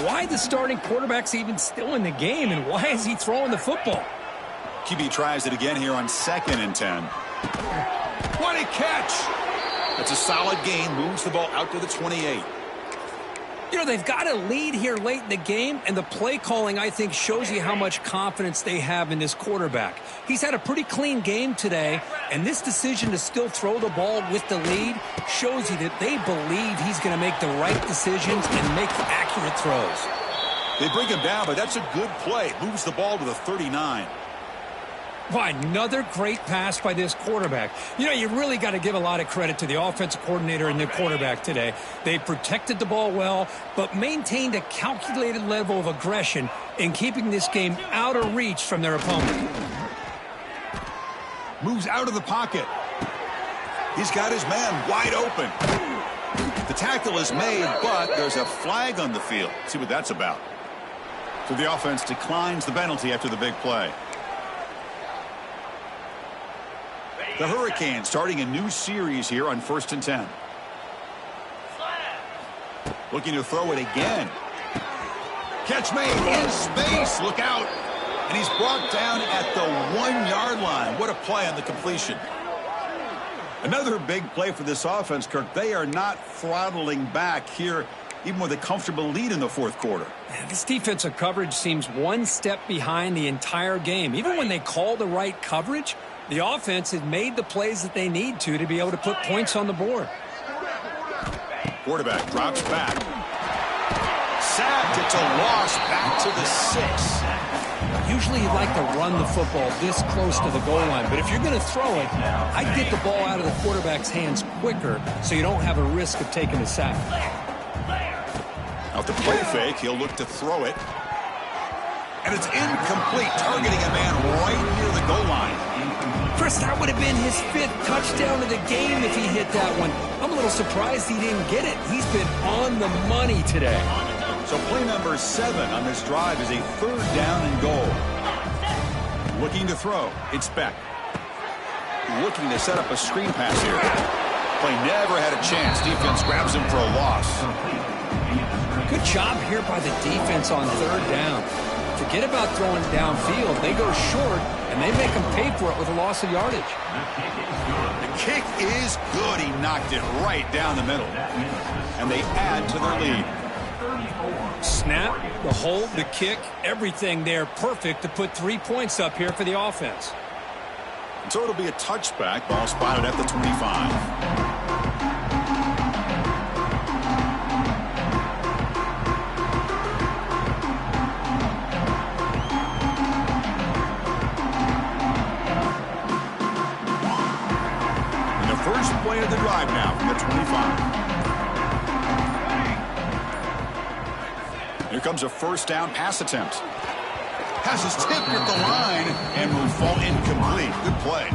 Speaker 2: why the starting quarterback's even still in the game and why is he throwing the football?
Speaker 1: QB tries it again here on 2nd and 10. What a catch! That's a solid gain. Moves the ball out to the 28.
Speaker 2: You know, they've got a lead here late in the game, and the play calling, I think, shows you how much confidence they have in this quarterback. He's had a pretty clean game today, and this decision to still throw the ball with the lead shows you that they believe he's going to make the right decisions and make accurate throws.
Speaker 1: They bring him down, but that's a good play. Moves the ball to the 39.
Speaker 2: Why, another great pass by this quarterback. You know, you really got to give a lot of credit to the offensive coordinator and the quarterback today. They protected the ball well, but maintained a calculated level of aggression in keeping this game out of reach from their opponent.
Speaker 1: Moves out of the pocket. He's got his man wide open. The tackle is made, but there's a flag on the field. See what that's about. So the offense declines the penalty after the big play. The Hurricanes starting a new series here on 1st and 10. Looking to throw it again. Catch made in space. Look out. And he's brought down at the 1-yard line. What a play on the completion. Another big play for this offense, Kirk. They are not throttling back here, even with a comfortable lead in the 4th quarter.
Speaker 2: Man, this defensive coverage seems one step behind the entire game. Even when they call the right coverage, the offense has made the plays that they need to be able to put points on the board.
Speaker 1: Quarterback drops back. Sacked. It's a loss back to the 6.
Speaker 2: Usually you'd like to run the football this close to the goal line, but if you're going to throw it, I'd get the ball out of the quarterback's hands quicker so you don't have a risk of taking a sack.
Speaker 1: Out the play fake, he'll look to throw it. And it's incomplete, targeting a man right near the goal line.
Speaker 2: Chris, that would have been his 5th touchdown of the game if he hit that one. I'm a little surprised he didn't get it. He's been on the money today.
Speaker 1: So play number 7 on this drive is a 3rd down and goal. Looking to throw. It's Beck. Looking to set up a screen pass here. Play never had a chance. Defense grabs him for a loss.
Speaker 2: Good job here by the defense on 3rd down. Forget about throwing downfield. They go short, and they make them pay for it with a loss of yardage.
Speaker 1: The kick is good. He knocked it right down the middle. And they add to their lead.
Speaker 2: Snap, the hold, the kick, everything there perfect to put 3 points up here for the offense.
Speaker 1: So it'll be a touchback. Ball spotted at the 25. First play of the drive now from the 25. Here comes a 1st down pass attempt. Pass is tipped at the line and will fall incomplete. Good play.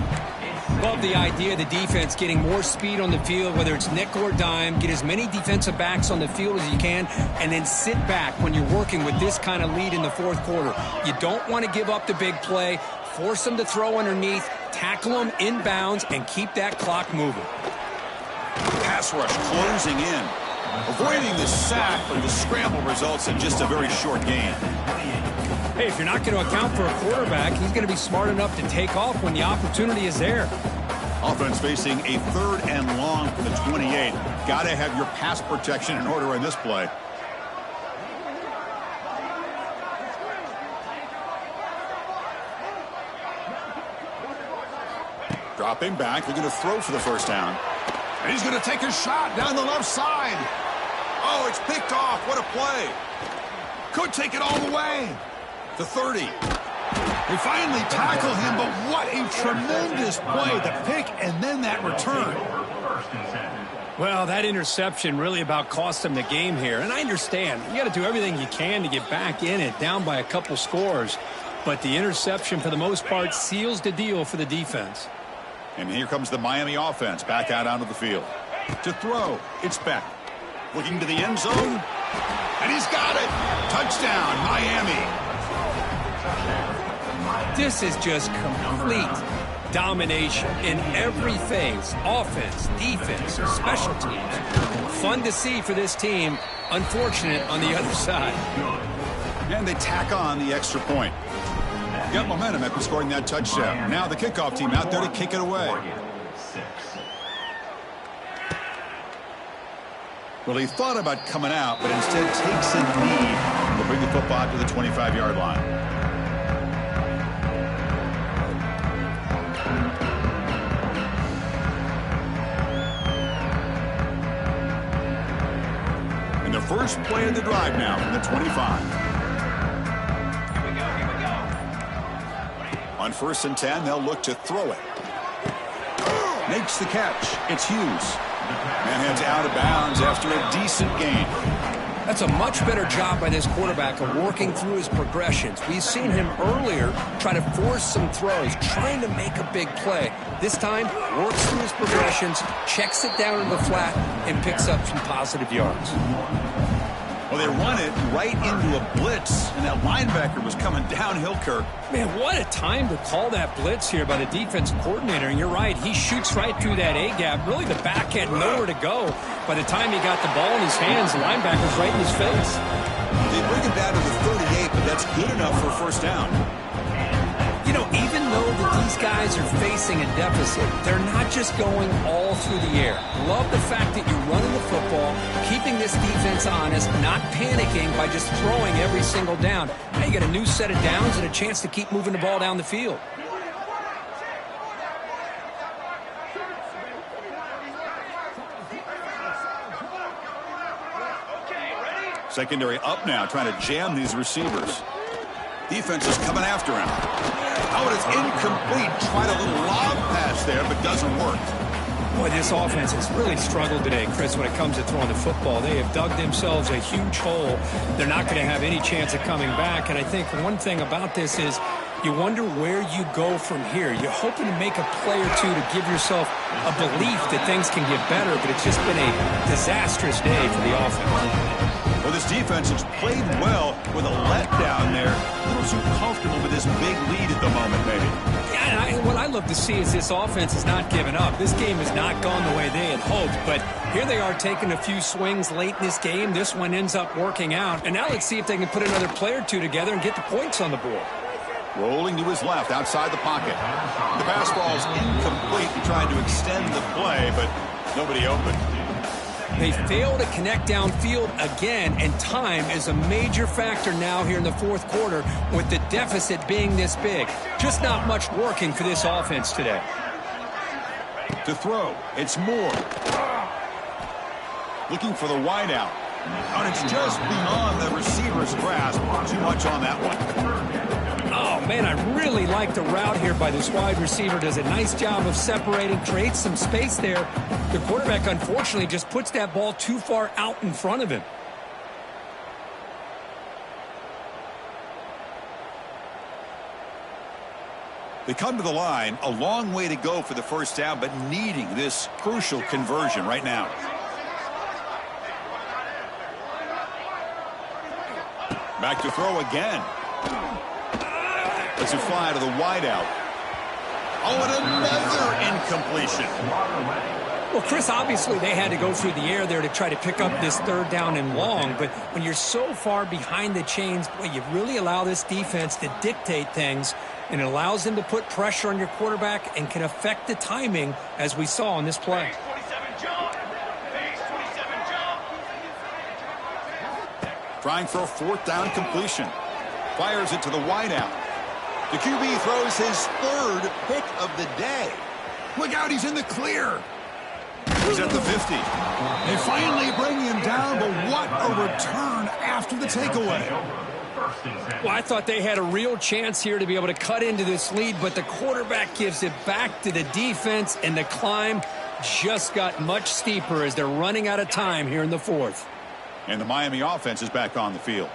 Speaker 2: Love the idea of the defense getting more speed on the field, whether it's nickel or dime. Get as many defensive backs on the field as you can, and then sit back when you're working with this kind of lead in the fourth quarter. You don't want to give up the big play. Force them to throw underneath, tackle them inbounds, and keep that clock moving.
Speaker 1: Pass rush closing in. Avoiding the sack, but the scramble results in just a very short gain.
Speaker 2: Hey, if you're not going to account for a quarterback, he's going to be smart enough to take off when the opportunity is there.
Speaker 1: Offense facing a 3rd and long from the 28. Got to have your pass protection in order in this play. Dropping back, they're going to throw for the first down. And he's going to take a shot down the left side. Oh, it's picked off. What a play. Could take it all the way. The 30. They finally tackle him, but what a tremendous play. The pick and then that return.
Speaker 2: Well, that interception really about cost them the game here. And I understand. You got to do everything you can to get back in it, down by a couple scores. But the interception, for the most part, seals the deal for the defense.
Speaker 1: And here comes the Miami offense back out onto the field. To throw, it's Beck. Looking to the end zone. And he's got it. Touchdown, Miami.
Speaker 2: This is just complete domination in every phase. Offense, defense, special teams. Fun to see for this team. Unfortunate on the other side.
Speaker 1: And they tack on the extra point. Got momentum after scoring that touchdown. Now the kickoff team out there to kick it away. Well, he thought about coming out, but instead takes a knee to bring the football out to the 25-yard line. And the first play of the drive now from the 25. On 1st and 10, they'll look to throw it. Makes the catch. It's Hughes. And heads out of bounds after a decent gain.
Speaker 2: That's a much better job by this quarterback of working through his progressions. We've seen him earlier try to force some throws, trying to make a big play. This time, works through his progressions, checks it down in the flat, and picks up some positive yards.
Speaker 1: Well, they run it right into a blitz, and that linebacker was coming downhill, Kirk.
Speaker 2: Man, what a time to call that blitz here by the defensive coordinator. And you're right, he shoots right through that A-gap. Really, the back had nowhere to go. By the time he got the ball in his hands, the linebacker's right in his face.
Speaker 1: They bring him down to the 38, but that's good enough for a first down.
Speaker 2: You know, even though these guys are facing a deficit, they're not just going all through the air. Love the fact that you're running the football, keeping this defense honest, not panicking by just throwing every single down. Now you got a new set of downs and a chance to keep moving the ball down the field.
Speaker 1: Secondary up now, trying to jam these receivers. Defense is coming after him. Oh, it is incomplete. Tried a little lob pass there, but doesn't work.
Speaker 2: Boy, this offense has really struggled today, Chris, when it comes to throwing the football. They have dug themselves a huge hole. They're not going to have any chance of coming back. And I think one thing about this is you wonder where you go from here. You're hoping to make a play or two to give yourself a belief that things can get better, but it's just been a disastrous day for the offense.
Speaker 1: Well, this defense has played well with a letdown there. A little too comfortable with this big lead at the moment, maybe.
Speaker 2: Yeah, and what I love to see is this offense is not giving up. This game has not gone the way they had hoped, but here they are taking a few swings late in this game. This one ends up working out. And now let's see if they can put another play or two together and get the points on the board.
Speaker 1: Rolling to his left outside the pocket. The pass ball is incomplete and trying to extend the play, but nobody open.
Speaker 2: They fail to connect downfield again, and time is a major factor now here in the fourth quarter with the deficit being this big. Just not much working for this offense today.
Speaker 1: To throw, it's Moore. Looking for the wideout. And it's just beyond the receiver's grasp. Too much on that one.
Speaker 2: Oh, man, I really like the route here by this wide receiver. Does a nice job of separating, creates some space there. The quarterback, unfortunately, just puts that ball too far out in front of him.
Speaker 1: They come to the line, a long way to go for the first down, but needing this crucial conversion right now. Back to throw again. Lets it fly to the wideout. Oh, and another incompletion.
Speaker 2: Well, Chris, obviously they had to go through the air there to try to pick up this third down and long, but when you're so far behind the chains, boy, you really allow this defense to dictate things, and it allows them to put pressure on your quarterback and can affect the timing, as we saw on this play.
Speaker 1: Trying for a fourth down completion. Fires it to the wideout. The QB throws his third pick of the day. Look out, he's in the clear. He's at the 50. They finally bring him down, but what a return after the takeaway.
Speaker 2: Well, I thought they had a real chance here to be able to cut into this lead, but the quarterback gives it back to the defense, and the climb just got much steeper as they're running out of time here in the fourth.
Speaker 1: And the Miami offense is back on the field.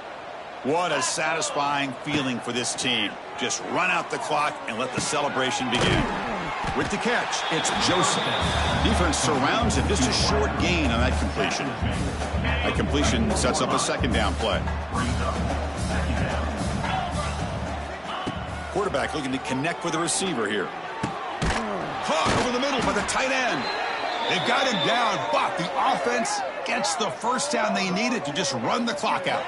Speaker 1: What a satisfying feeling for this team. Just run out the clock and let the celebration begin. With the catch, it's Joseph. Defense surrounds him. Just a short gain on that completion. That completion sets up a second down play. Quarterback looking to connect with the receiver here. Caught over the middle by the tight end. They've got him down, but the offense gets the first down they needed to just run the clock out.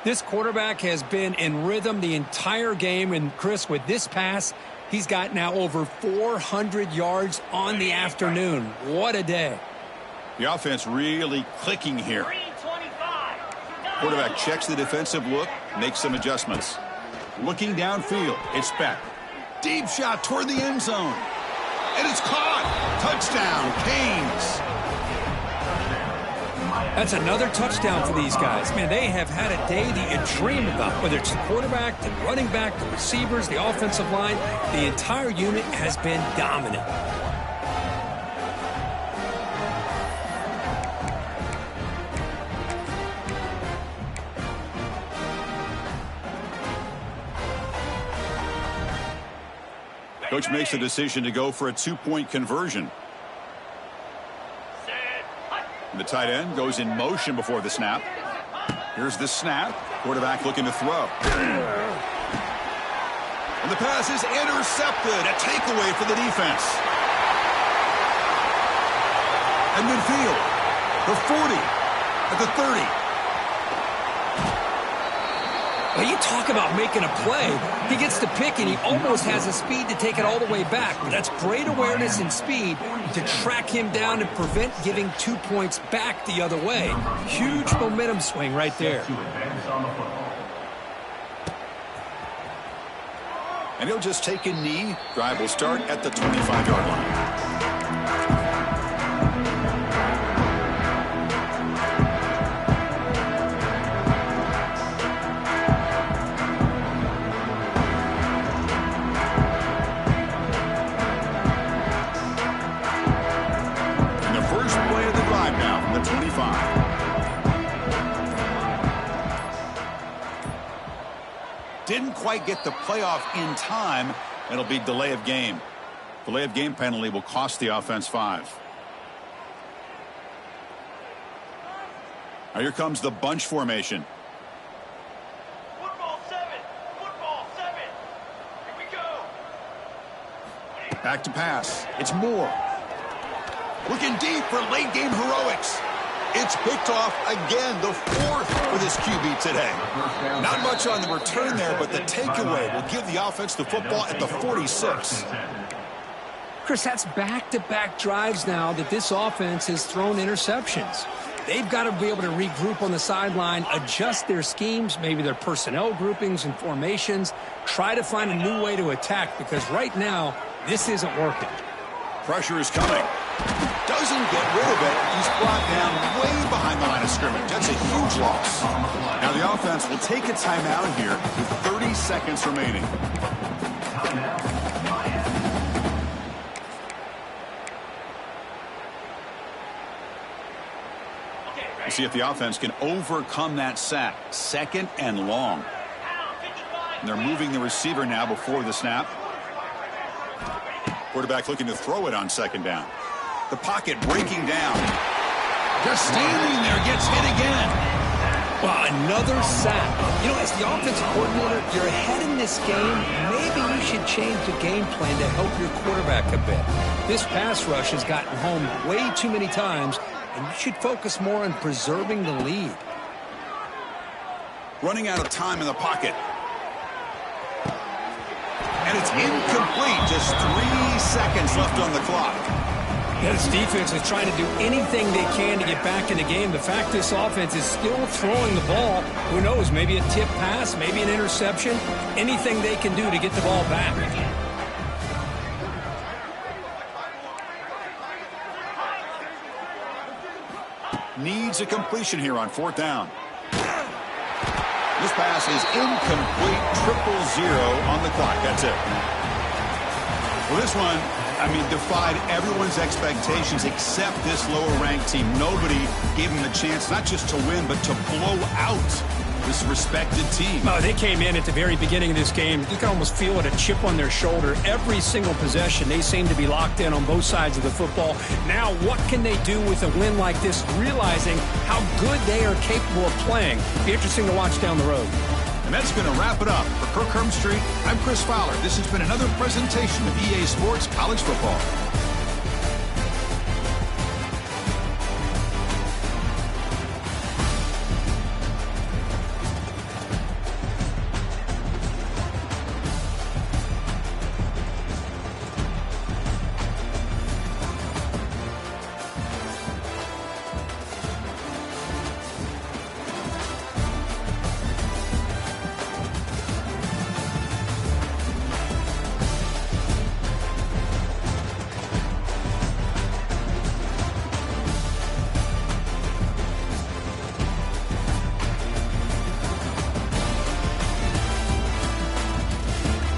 Speaker 2: This quarterback has been in rhythm the entire game, and Chris, with this pass, he's got now over 400 yards on the afternoon. What a day.
Speaker 1: The offense really clicking here. Quarterback checks the defensive look, makes some adjustments. Looking downfield, it's Beck. Deep shot toward the end zone. And it's caught. Touchdown, Caines.
Speaker 2: That's another touchdown for these guys. Man, they have had a day that you dream about, whether it's the quarterback, the running back, the receivers, the offensive line. The entire unit has been dominant.
Speaker 1: Coach makes the decision to go for a two-point conversion. The tight end goes in motion before the snap. Here's the snap. Quarterback looking to throw. And the pass is intercepted. A takeaway for the defense. At midfield. The 40. At the 30.
Speaker 2: Well, you talk about making a play. He gets the pick, and he almost has the speed to take it all the way back. But that's great awareness and speed to track him down and prevent giving 2 points back the other way. Huge momentum swing right there.
Speaker 1: And he'll just take a knee. Drive will start at the 25-yard line. Didn't quite get the playoff in time. It'll be delay of game. Delay of game penalty will cost the offense 5. Now here comes the bunch formation.
Speaker 4: Football 7. Football 7. Here we go.
Speaker 1: Back to pass. It's Moore. Looking deep for late game heroics. It's picked off again, the 4th for this QB today. Not much on the return there, but the takeaway will give the offense the football at the 46.
Speaker 2: Chris, that's back-to-back drives now that this offense has thrown interceptions. They've got to be able to regroup on the sideline, adjust their schemes, maybe their personnel groupings and formations, try to find a new way to attack, because right now, this isn't working.
Speaker 1: Pressure is coming. Doesn't get rid of it. He's brought down way behind the line of scrimmage. That's a huge loss. Now the offense will take a timeout here with 30 seconds remaining. We'll see if the offense can overcome that sack. 2nd and long. And they're moving the receiver now before the snap. Quarterback looking to throw it on second down. The pocket breaking down. Just standing there, gets hit again.
Speaker 2: Well, another sack. You know, as the offensive coordinator, you're ahead in this game. Maybe you should change the game plan to help your quarterback a bit. This pass rush has gotten home way too many times, and you should focus more on preserving the lead.
Speaker 1: Running out of time in the pocket. And it's incomplete. Just 3 seconds left on the clock.
Speaker 2: This defense is trying to do anything they can to get back in the game. The fact this offense is still throwing the ball, who knows, maybe a tip pass, maybe an interception, anything they can do to get the ball back.
Speaker 1: Needs a completion here on 4th down. This pass is incomplete. 0-0 on the clock. That's it. Well, this one, I mean, defied everyone's expectations except this lower-ranked team. Nobody gave them the chance not just to win, but to blow out this respected team.
Speaker 2: Oh, they came in at the very beginning of this game. You can almost feel it, a chip on their shoulder. Every single possession, they seem to be locked in on both sides of the football. Now, what can they do with a win like this, realizing how good they are capable of playing? Be interesting to watch down the road.
Speaker 1: And that's going to wrap it up. For Kirk Street, I'm Chris Fowler. This has been another presentation of EA Sports College Football.